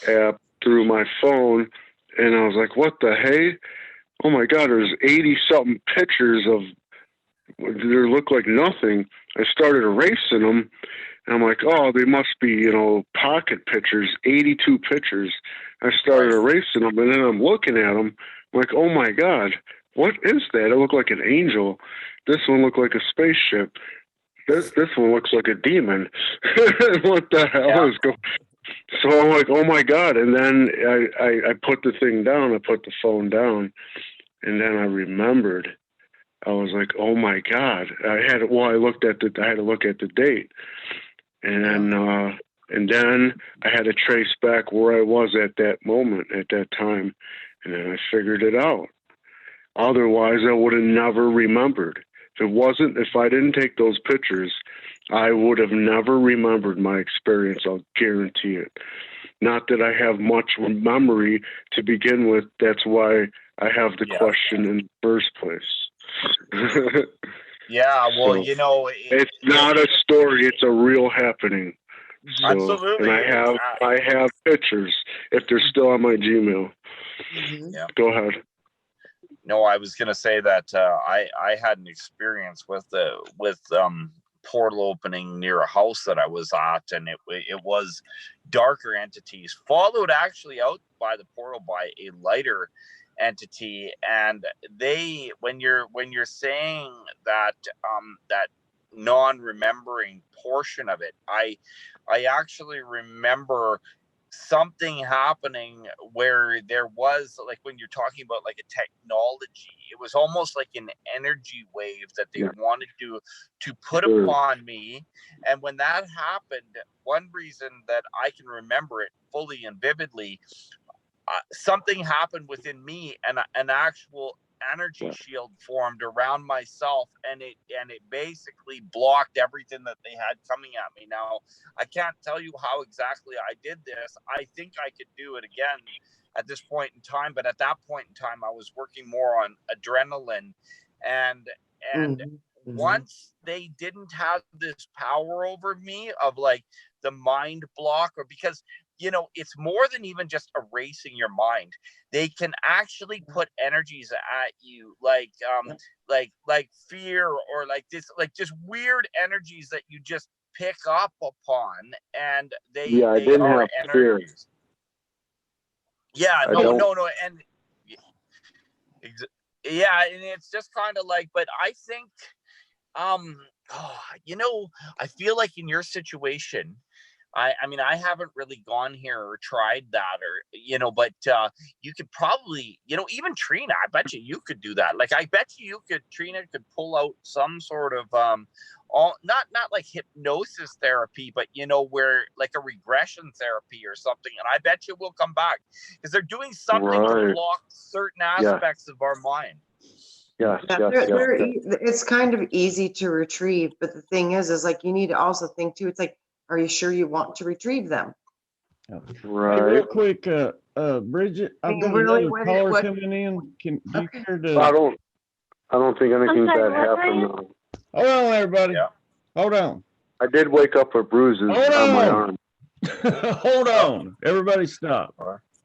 app through my phone, and I was like, what the hey? Oh my God, there's 80 something pictures of, they look like nothing. I started erasing them, and I'm like, oh, they must be, you know, pocket pictures, 82 pictures. I started erasing them, and then I'm looking at them, I'm like, oh my God, what is that? It looked like an angel. This one looked like a spaceship. This one looks like a demon. What the hell is going? So I'm like, oh my God. And then I put the thing down. I put the phone down, and then I remembered. I was like, oh my God. I had to look at the date, and then I had to trace back where I was at that moment, at that time, and then I figured it out. Otherwise, I would have never remembered. If I didn't take those pictures, I would have never remembered my experience. I'll guarantee it. Not that I have much memory to begin with. That's why I have the question in the first place. Yeah, well, So, you know, it's not a story. It's a real happening. So, absolutely. And I have pictures if they're still on my Gmail. Yeah. Go ahead. No, I was gonna say that I had an experience with portal opening near a house that I was at, and it was darker entities followed actually out by the portal by a lighter entity, and when you're saying that that non-remembering portion of it, I actually remember something happening where there was, like, when you're talking about like a technology, it was almost like an energy wave that they wanted to put upon me. And when that happened, one reason that I can remember it fully and vividly, something happened within me, and an actual energy shield formed around myself, and it basically blocked everything that they had coming at me. Now, I can't tell you how exactly I did this. I think I could do it again at this point in time, but at that point in time I was working more on adrenaline, and once they didn't have this power over me of like the mind block, or because, you know, it's more than even just erasing your mind. They can actually put energies at you, like fear, or like this, like just weird energies that you just pick up upon, and they I didn't are have energies. Yeah, no, and yeah, and it's just kind of like, but I think, you know, I feel like in your situation, I mean, I haven't really gone here or tried that, or, you know, but you could probably, you know, even Trina, I bet you could do that. Like, I bet Trina could pull out some sort of, not like hypnosis therapy, but, you know, where like a regression therapy or something. And I bet you will come back, because they're doing something to block certain aspects of our mind. It's kind of easy to retrieve, but the thing is like, you need to also think too, it's like, are you sure you want to retrieve them? Right. Hey, real quick, Bridget, I've got another caller coming in. Do you care to? I don't think anything's that happened. Hold on, everybody. Yeah. Hold on. I did wake up with bruises on my arm. Hold on. Everybody stop.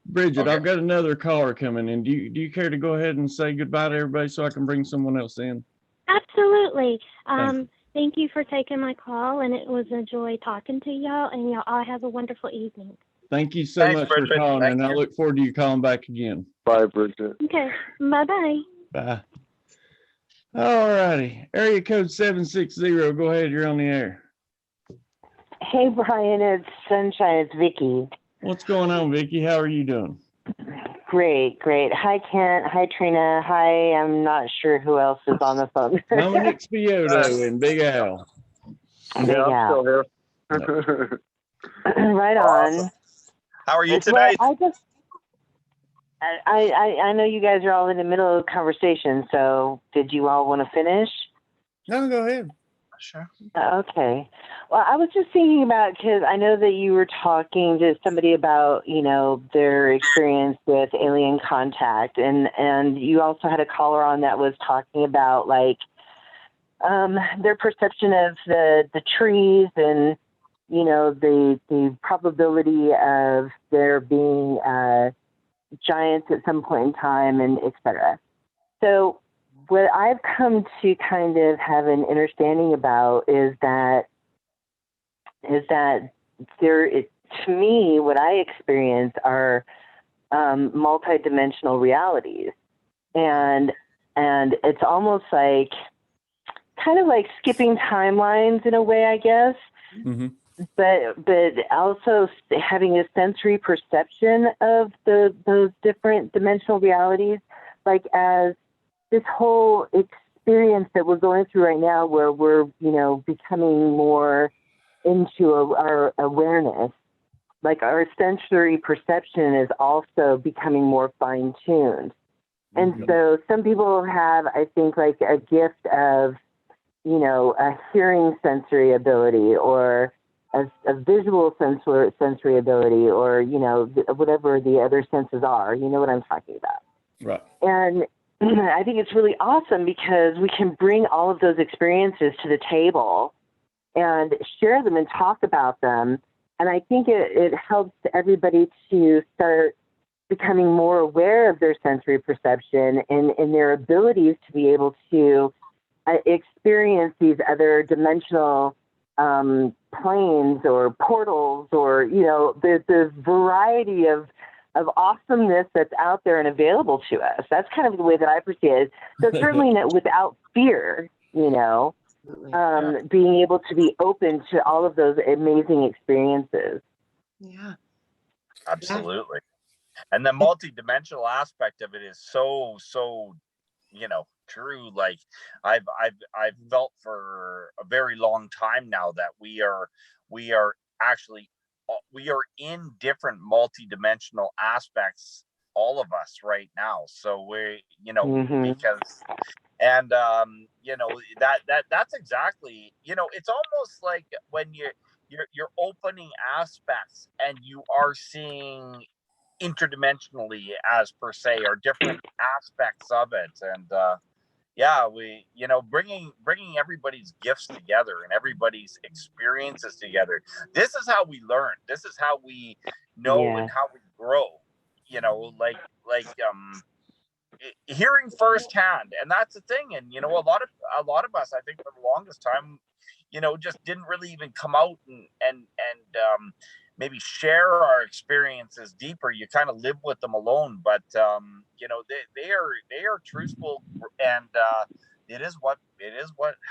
Bridget, I've got another caller coming in. Do you care to go ahead and say goodbye to everybody so I can bring someone else in? Absolutely. Thank you for taking my call, and it was a joy talking to y'all, and y'all all have a wonderful evening. Thank you so much for calling, and I look forward to you calling back again. Bye, Bridget. Okay. Bye-bye. Bye. All righty. Area code 760. Go ahead. You're on the air. Hey, Brian. It's Sunshine. It's Vicky. What's going on, Vicky? How are you doing? Great. Hi, Kent. Hi, Trina. Hi, I'm not sure who else is on the phone. Dominic Spioto and Big Al. Big Al. I'm still here. Right Awesome. on. How are you Well, tonight? I know you guys are all in the middle of a conversation, so did you all want to finish? No, go ahead. Sure. Okay. Well, I was just thinking about, because I know that you were talking to somebody about, their experience with alien contact, and you also had a caller on that was talking about like their perception of the trees and the probability of there being giants at some point in time, and et cetera. So what I've come to kind of have an understanding about is that to me, what I experience are multidimensional realities, and it's almost like kind of like skipping timelines in a way, I guess. Mm-hmm. But also having a sensory perception of those different dimensional realities, like as this whole experience that we're going through right now, where we're becoming more into our awareness, like our sensory perception is also becoming more fine-tuned. And so some people have, I think, like a gift of a hearing sensory ability, or a visual sensory ability, or whatever the other senses are. You know what I'm talking about? Right. And I think it's really awesome because we can bring all of those experiences to the table and share them and talk about them. And I think it helps everybody to start becoming more aware of their sensory perception and their abilities to be able to experience these other dimensional planes or portals, or the variety of awesomeness that's out there and available to us. That's kind of the way that I perceive it. So certainly not without fear, being able to be open to all of those amazing experiences. Yeah. Absolutely. And the multidimensional aspect of it is so true. Like I've felt for a very long time now that we are in different multidimensional aspects, all of us right now. So we because and that's exactly, it's almost like when you're opening aspects and you are seeing interdimensionally, as per se, or different aspects of it. And we bringing everybody's gifts together and everybody's experiences together. This is how we learn. This is how we know and how we grow, hearing firsthand. And that's the thing. And a lot of us, I think, for the longest time, just didn't really even come out and maybe share our experiences deeper. You kind of live with them alone, but they are truthful, and it is what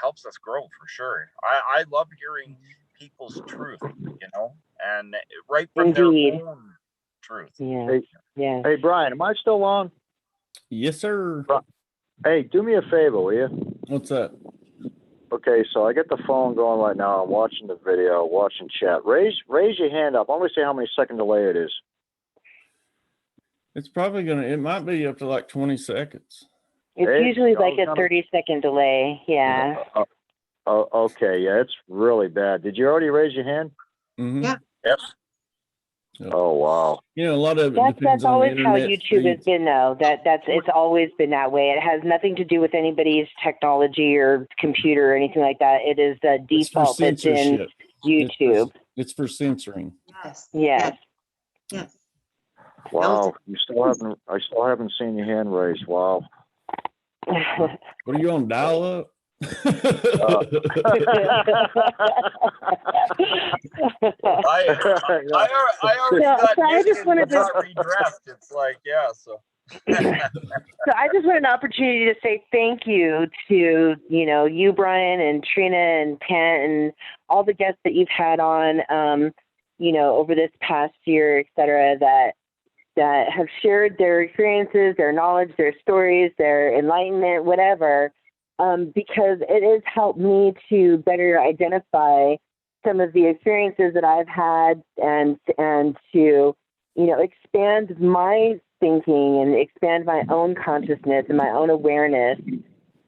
helps us grow, for sure. I love hearing people's truth, and right from their own truth. Hey, Brian, am I still on? Yes, sir. Hey, do me a favor, will you? What's that? Okay, so I get the phone going right now. I'm watching the video, watching chat. Raise your hand up. I want to see how many second delay it is. It's probably it might be up to like 20 seconds. It's usually like a 30-second delay. Yeah. Okay. Yeah, it's really bad. Did you already raise your hand? Mm-hmm. Yeah. Yep. Oh, wow. A lot of it depends that's always on the how internet YouTube has speeds. been, though. It's always been that way. It has nothing to do with anybody's technology or computer or anything like that. It is the default that's in YouTube. It's for censoring. Yes. Wow. I still haven't seen your hand raised. Wow. What are you on, dial up? I already got redressed. It's like, so. So I just want an opportunity to say thank you to, you, Brian, and Trina, and Pent, and all the guests that you've had on, over this past year, et cetera, that have shared their experiences, their knowledge, their stories, their enlightenment, whatever, because it has helped me to better identify some of the experiences that I've had and to, expand my thinking and expand my own consciousness and my own awareness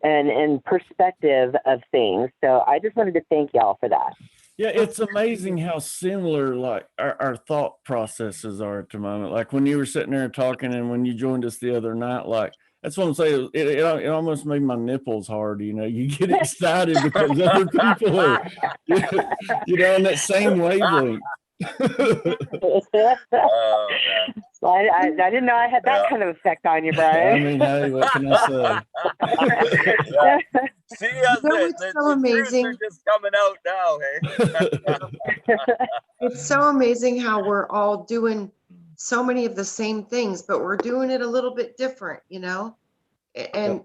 and perspective of things. So I just wanted to thank y'all for that. Yeah, it's amazing how similar like our thought processes are at the moment. Like when you were sitting there talking and when you joined us the other night, like that's what I'm saying. It almost made my nipples hard. You get excited because other people are, on that same wavelength. Oh man. Well, I didn't know I had that kind of effect on you, I Brian. mean, hey, what can I say? Yeah. See, It's so the truths amazing. are just coming out now, hey. It's so amazing how we're all doing so many of the same things, but we're doing it a little bit different, And Yep.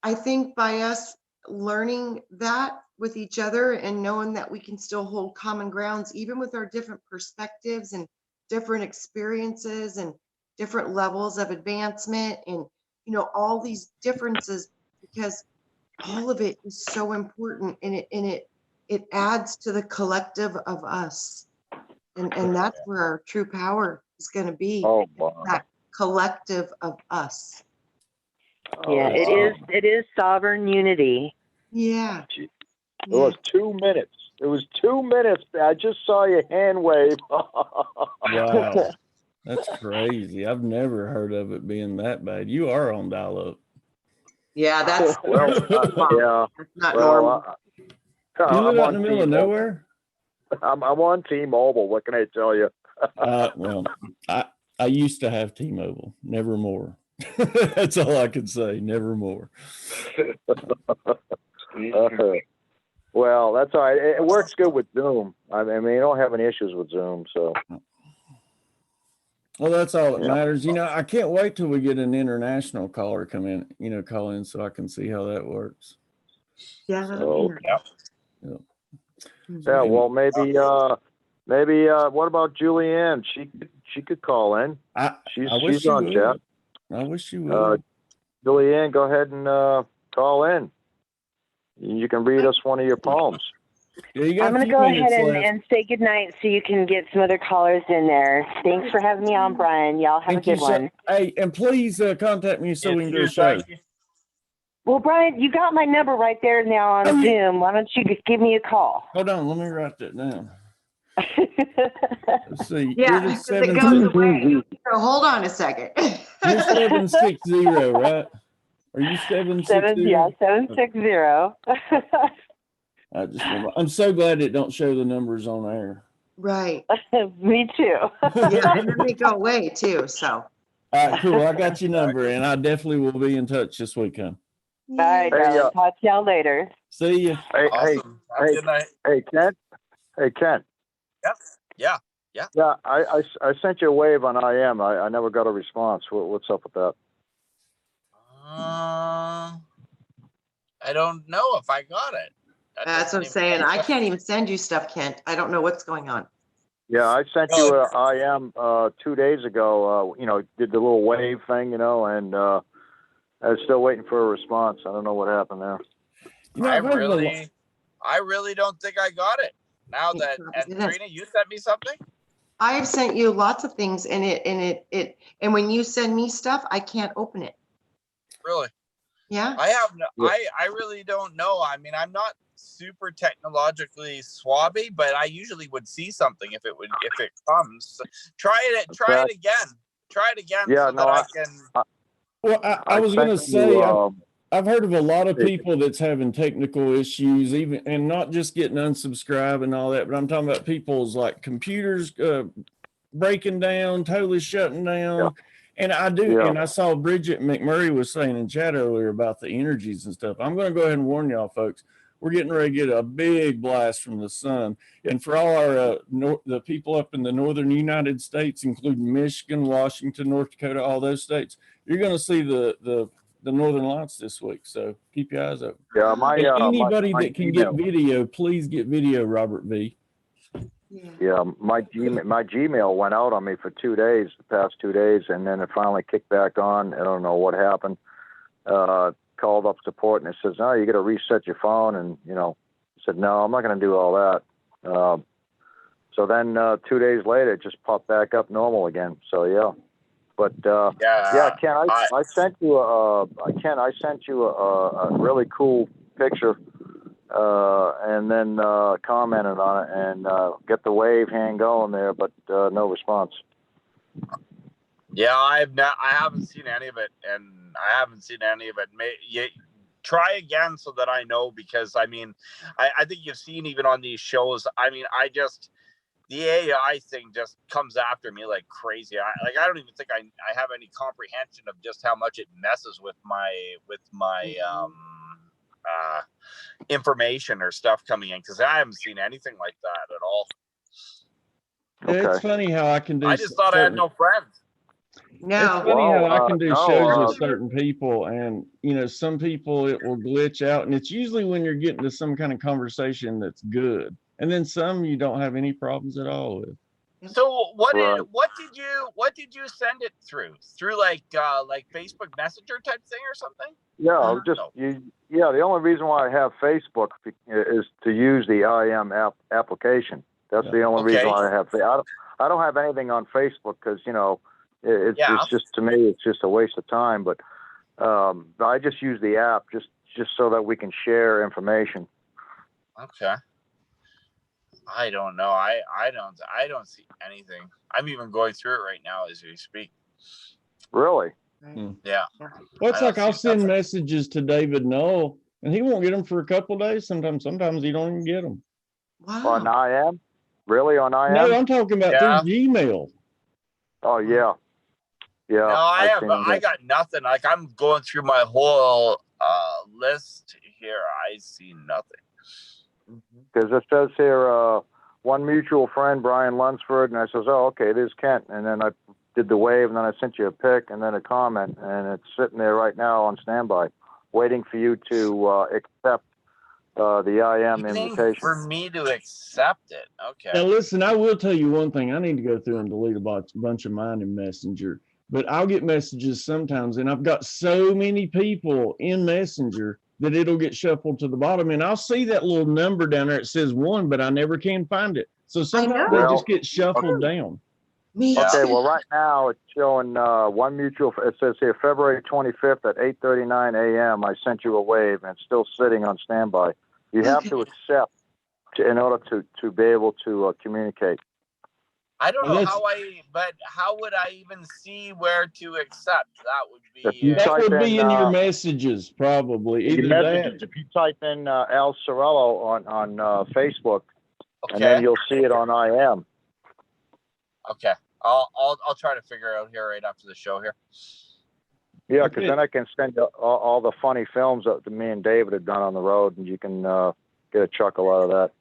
I think by us learning that with each other and knowing that we can still hold common grounds, even with our different perspectives and different experiences and different levels of advancement and, all these differences, because all of it is so important and it adds to the collective of us. And that's where our true power is going to be. Oh, wow. That collective of us. Yeah, it is sovereign unity. Yeah. It was 2 minutes. It was 2 minutes. I just saw your hand wave. Wow. That's crazy. I've never heard of it being that bad. You are on dial-up. Yeah, that's yeah. that's not Well, normal. You live I'm out on in the middle of T-Mobile. nowhere? I'm on T-Mobile. What can I tell you? Well, I used to have T-Mobile. Never more. That's all I can say. Never more. Well, that's all right. It works good with Zoom. I mean, you don't have any issues with Zoom, so. Well, that's all that matters. I can't wait till we get an international caller come in, call in so I can see how that works. Yeah, So, Yeah. yeah, well, maybe, what about Julianne? She could call in. She's on chat. I wish you would. Julianne, go ahead and call in. You can read us one of your poems. Yeah, I'm going to go ahead and say goodnight so you can get some other callers in there. Thanks for having me on, Brian. Y'all have a good one. Hey, and please contact me so we can do a show. Well, Brian, you got my number right there now on Zoom. Why don't you just give me a call? Hold on, let me write that down. Let's see. Yeah, You're because it goes away. So hold on a second. You're 760, right? Are you 760? Yeah, 760. I'm so glad it don't show the numbers on air. Right. Me too. Yeah, and then they go away too. So. All right, cool. I got your number, and I definitely will be in touch this weekend. All right, darling. Talk to y'all later. See you. Awesome. Have a good night. Hey, Kent. Hey, Kent. Yeah. Yeah, I sent you a wave on IM. I never got a response. What's up with that? I don't know if I got it. That's what I'm saying. I can't even send you stuff, Kent. I don't know what's going on. Yeah, I sent you a IM 2 days ago. Did the little wave thing, and I was still waiting for a response. I don't know what happened there. I really don't think I got it. Now that Trina, you sent me something. I have sent you lots of things, and when you send me stuff, I can't open it. Really? Yeah. I have no. I really don't know. I mean, I'm not super technologically swabby, but I usually would see something if it comes. Try it again. Yeah, so that I can. Well, I was going to say, I've heard of a lot of people that's having technical issues, and not just getting unsubscribed and all that, but I'm talking about people's like computers breaking down, totally shutting down. Yeah. And and I saw Bridget McMurray was saying in chat earlier about the energies and stuff. I'm going to go ahead and warn y'all, folks. We're getting ready to get a big blast from the sun. And for all our the people up in the northern United States, including Michigan, Washington, North Dakota, all those states, you're going to see the northern lights this week. So keep your eyes open. Yeah, anybody my that can get video, please get video, Robert V. Yeah, my Gmail went out on me for 2 days, the past 2 days, and then it finally kicked back on. I don't know what happened. Called up support, and it says, "No, you got to reset your phone." And I said, "No, I'm not going to do all that." So then 2 days later, it just popped back up normal again. So yeah, but Ken, I sent you a really cool picture, and then commented on it and get the wave hand going there, but no response. Yeah, I haven't seen any of it, and I haven't seen any of it. Try again so that I know, because I mean, I think you've seen even on these shows. I mean, the AI thing just comes after me like crazy. I don't even think I have any comprehension of just how much it messes with my information or stuff coming in, because I haven't seen anything like that at all. It's funny how I can do. I just thought I had no friends. No. It's funny how I can do shows with with certain people, and some people it will glitch out, and it's usually when you're getting to some kind of conversation that's good, and then some you don't have any problems at all with. So what did you send it through like Facebook Messenger type thing or something? Yeah, the only reason why I have Facebook is to use the IM application. That's the only reason why I have. I don't have anything on Facebook because it's just, to me, it's just a waste of time. But I just use the app just so that we can share information. Okay. I don't know. I don't see anything. I'm even going through it right now as we speak. Really? Yeah. Well, it's like I'll send messages to David Null, and he won't get them for a couple of days. Sometimes he don't even get them. Wow. On IM? Really, on IM? No, I'm talking about through Gmail. Oh yeah. Yeah. No, I got nothing. Like, I'm going through my whole list here. I see nothing. Because it says here, one mutual friend, Brian Lunsford, and I says, oh, okay, it is Kent. And then I did the wave, and then I sent you a pic and then a comment, and it's sitting there right now on standby, waiting for you to accept the IM invitation. For me to accept it. Okay. Now listen, I will tell you one thing. I need to go through and delete a bunch of mine in Messenger, but I'll get messages sometimes, and I've got so many people in Messenger that it'll get shuffled to the bottom, and I'll see that little number down there. It says 1, but I never can find it. So sometimes they just get shuffled down. Okay, well, right now it's showing one mutual. It says here February 25th at 8:39 a.m. I sent you a wave, and it's still sitting on standby. You have to accept in order to be able to communicate. I don't know but how would I even see where to accept? That would be in your messages, probably. Either messages. If you type in Al Sorello on Facebook, and then you'll see it on IM. Okay, I'll try to figure it out here right after the show here. Yeah, because then I can send you all the funny films that me and David have done on the road, and you can get a chuckle out of that.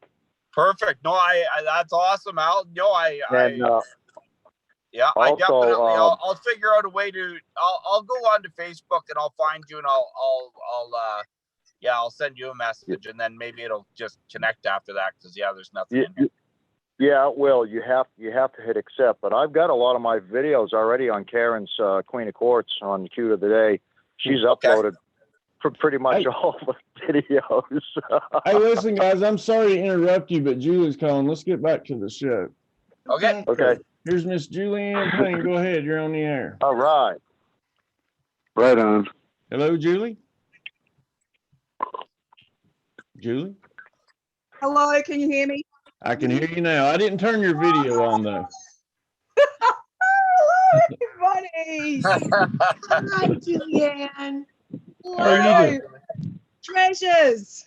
Perfect. No, I that's awesome, Al. No, I also, definitely I'll figure out a way to. I'll go on to Facebook and I'll find you, and I'll send you a message, and then maybe it'll just connect after that, because there's nothing in here. Yeah, it will. You have to hit accept. But I've got a lot of my videos already on Karen's Queen of Quartz on Cute of the Day. She's uploaded for pretty much all the videos. Hey, listen, guys, I'm sorry to interrupt you, but Julie's calling. Let's get back to the show. Okay. Here's Miss Julianne Payne. Go ahead. You're on the air. All right. Right on. Hello, Julie. Julie? Hello, can you hear me? I can hear you now. I didn't turn your video on, though. Hello, everybody. Hi, Julianne. How are you doing? Treasures.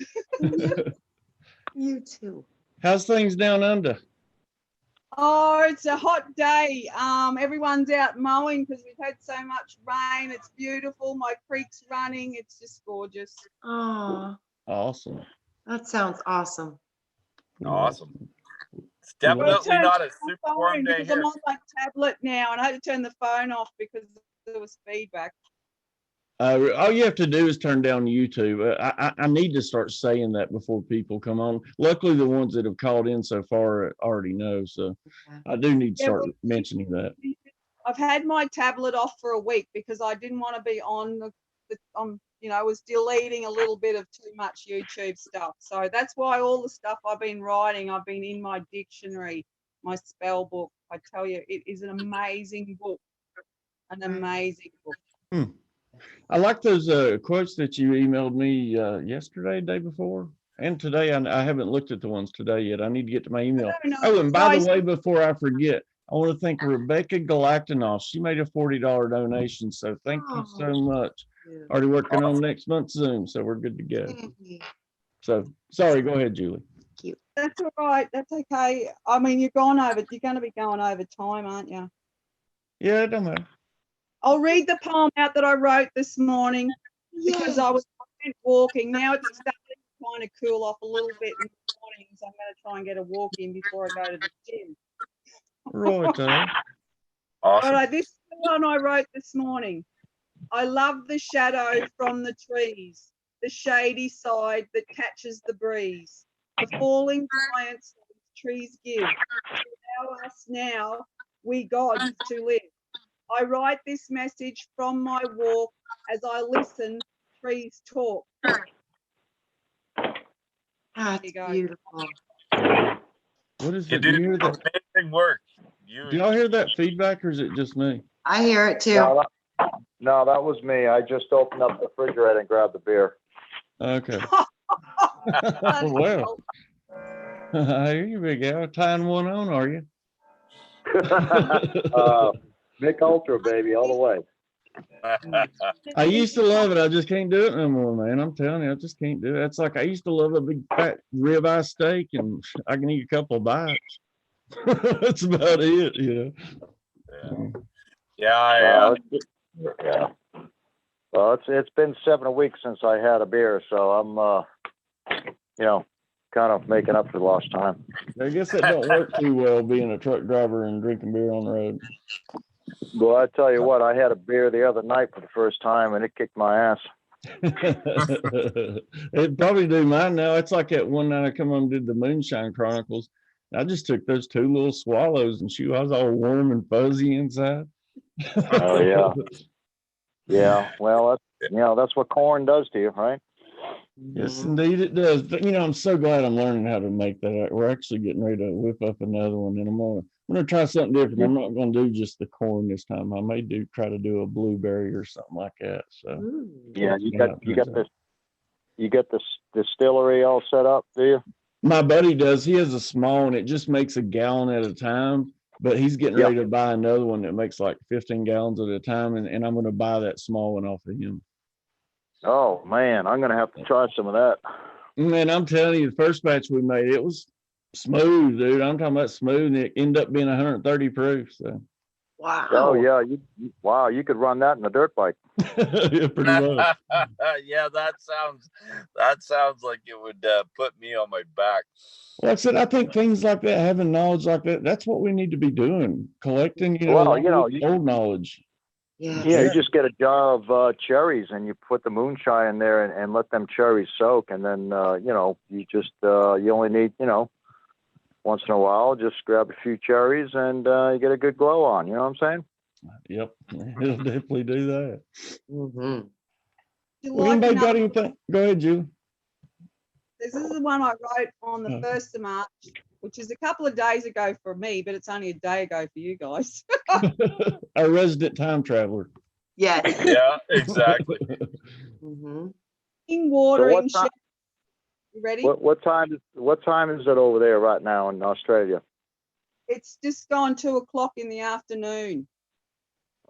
You too. How's things down under? Oh, it's a hot day. Everyone's out mowing because we've had so much rain. It's beautiful. My creek's running. It's just gorgeous. Oh, awesome. That sounds awesome. Awesome. It's definitely not a super warm day here. I'm on my tablet now, and I had to turn the phone off because there was feedback. All you have to do is turn down YouTube. I need to start saying that before people come on. Luckily, the ones that have called in so far already know, so I do need to start mentioning that. I've had my tablet off for a week because I didn't want to be on was deleting a little bit of too much YouTube stuff. So that's why all the stuff I've been writing, I've been in my dictionary, my spell book. I tell you, it is an amazing book. An amazing book. I like those quotes that you emailed me yesterday, day before, and today. I haven't looked at the ones today yet. I need to get to my email. Oh, and by the way, before I forget, I want to thank Rebecca Galactinoff. She made a $40 donation, so thank you so much. Already working on next month's Zoom, so we're good to go. So sorry, go ahead, Julie. That's all right. That's okay. I mean, you're going to be going over time, aren't you? Yeah, it don't matter. I'll read the poem out that I wrote this morning because I went walking. Now it's starting to kind of cool off a little bit in the morning, so I'm going to try and get a walk in before I go to the gym. Right. Awesome. All right, this is the one I wrote this morning. I love the shadow from the trees, the shady side that catches the breeze, the falling giants trees give. Allow us now, we gods, to live. I write this message from my walk as I listen trees talk. That's beautiful. What is You it? Do do you hear that? amazing work. Do y'all hear that feedback, or is it just me? I hear it too. No, that was me. I just opened up the refrigerator and grabbed the beer. Okay. Well, I hear you, big Al. Tying one on, are you? Mick Ultra, baby, all the way. I used to love it. I just can't do it no more, man. I'm telling you, I just can't do it. It's like I used to love a big fat ribeye steak, and I can eat a couple of bites. That's about it, you know. Yeah. Well, it's been 7 weeks since I had a beer, so I'm kind of making up for lost time. I guess that don't work too well, being a truck driver and drinking beer on the road. Well, I tell you what, I had a beer the other night for the first time, and it kicked my ass. It probably do mine now. It's like that one night I come on and did the Moonshine Chronicles. I just took those 2 little swallows, and shoot, I was all warm and fuzzy inside. Oh yeah, yeah. Well, that's what corn does to you, right? Yes, indeed it does. But I'm so glad I'm learning how to make that. We're actually getting ready to whip up another one, and I'm gonna try something different. I'm not gonna do just the corn this time. I may try to do a blueberry or something like that. So yeah, you got this distillery all set up, do you? My buddy does. He has a small one. It just makes a gallon at a time, but he's getting ready to buy another one that makes like 15 gallons at a time, and I'm going to buy that small one off of him. Oh man, I'm going to have to try some of that. Man, I'm telling you, the first batch we made, it was smooth, dude. I'm talking about smooth, and it ended up being 130 proof. So. Wow. Oh yeah, you could run that in a dirt bike. Yeah, pretty much. Yeah, that sounds like it would put me on my back. Well, that's it. I think things like that, having knowledge like that, that's what we need to be doing, collecting, old knowledge. Yes. Yeah, you just get a jar of cherries and you put the moonshine in there and let them cherries soak, and then you only need once in a while just grab a few cherries and you get a good glow on. You know what I'm saying? Yep, it'll definitely do that. Mm-hmm. Well, anybody got anything? Go ahead, Julie. This is the one I wrote on the 1st of March, which is a couple of days ago for me, but it's only a day ago for you guys. A resident time traveler. Yes. Yeah, exactly. Mm-hmm. Watering. So you ready? What time is it over there right now in Australia? It's just gone 2:00 in the afternoon.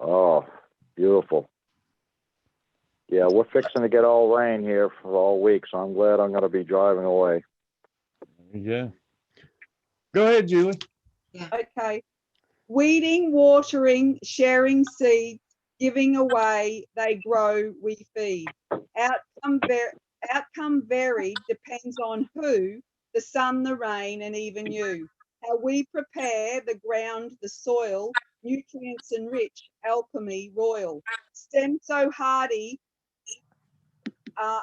Oh, beautiful. Yeah, we're fixing to get all rain here for all week, so I'm glad I'm going to be driving away. Yeah. Go ahead, Julie. Yeah. Okay. Weeding, watering, sharing seeds, giving away, they grow, we feed. Outcome varied depends on who, the sun, the rain, and even you. How we prepare the ground, the soil, nutrients enrich, alchemy royal. Stem so hardy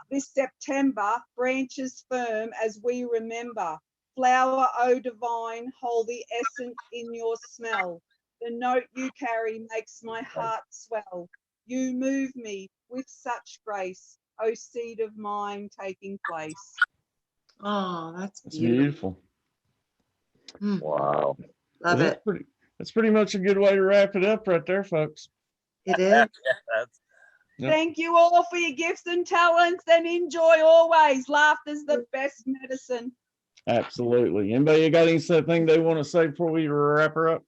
this September, branches firm as we remember. Flower, oh divine, hold the essence in your smell. The note you carry makes my heart swell. You move me, with such grace, O seed of mine taking place. Oh, that's It's beautiful. beautiful. Wow. Love it. That's pretty much a good way to wrap it up right there, folks. It is. That's Yep. Thank you all for your gifts and talents, and enjoy always. Laughter's the best medicine. Absolutely. Anybody got anything they want to say before we wrap her up?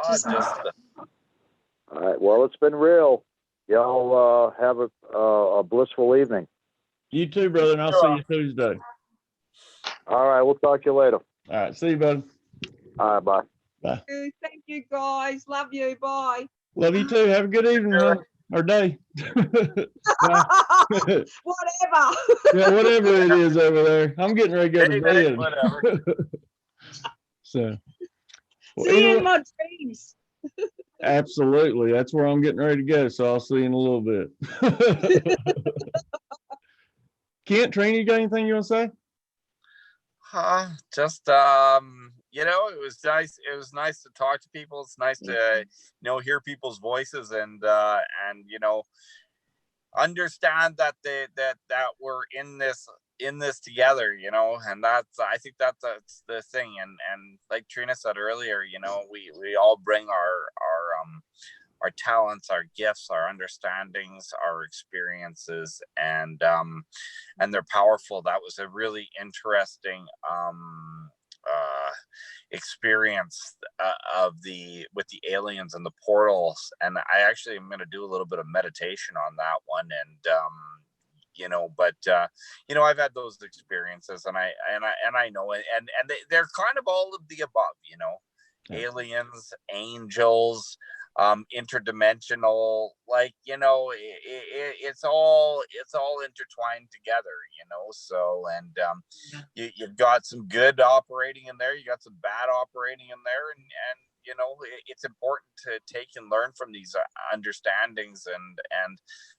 Just- just All right. Well, it's been real. Y'all have a blissful evening. You too, brother, and I'll see you Tuesday. All right. We'll talk to you later. All right. See you, bud. All right. Bye. Bye. Thank you, guys. Love you. Bye. Love you too. Have a good evening, huh? Or day. Bye. Whatever. Yeah, whatever it is over there. I'm getting ready to go to Hey, Nick, bed. whatever. So, well, See you anyway, in my dreams. absolutely. That's where I'm getting ready to go. So I'll see you in a little bit. Kent, Trini, you got anything you want to say? Just you know, it was nice. It was nice to talk to people. It's nice to hear people's voices and understand that that we're in this together, and I think that's the thing. And like Trina said earlier, we all bring our talents, our gifts, our understandings, our experiences, and they're powerful. That was a really interesting experience with the aliens and the portals. And I actually am going to do a little bit of meditation on that one. And I've had those experiences, and I know it, and they're kind of all of the above, aliens, angels, interdimensional, it's all intertwined together, so, and you've got some good operating in there, you got some bad operating in there, and it's important to take and learn from these understandings and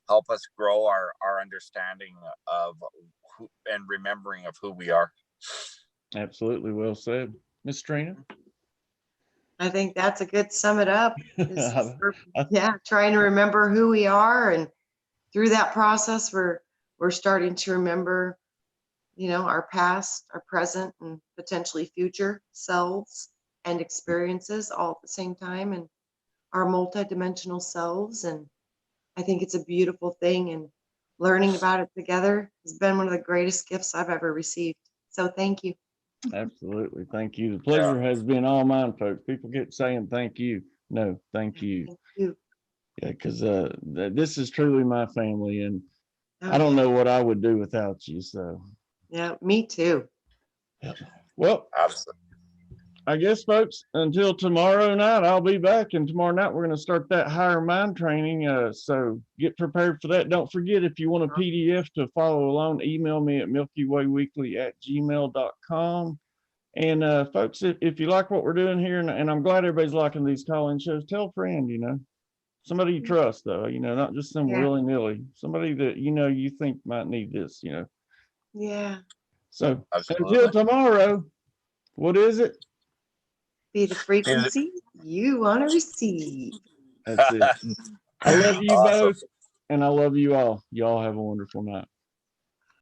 help us grow our understanding of who, and remembering of who we are. Absolutely. Well said. Miss Trina? I think that's a good sum it up. Trying to remember who we are, and through that process, we're starting to remember, our past, our present, and potentially future selves and experiences all at the same time, and our multidimensional selves. And I think it's a beautiful thing, and learning about it together has been one of the greatest gifts I've ever received. So thank you. Absolutely. Thank you. The pleasure has been all mine, folks. People get saying thank you. No, thank you. Thank you. Yeah, because this is truly my family, and I don't know what I would do without you. So yeah, me too. Well, absolutely. I guess, folks, until tomorrow night, I'll be back, and tomorrow night we're going to start that higher mind training. So get prepared for that. Don't forget, if you want a PDF to follow along, email me at milkywayweekly@gmail.com. And folks, if you like what we're doing here, and I'm glad everybody's liking these call-in shows, tell a friend, somebody you trust, though, not just some willy-nilly, somebody that you think might need this, Yeah. So absolutely. Until tomorrow, what is it? Be the frequency you want to receive. That's it. I love you Awesome. both, and I love you all. Y'all have a wonderful night.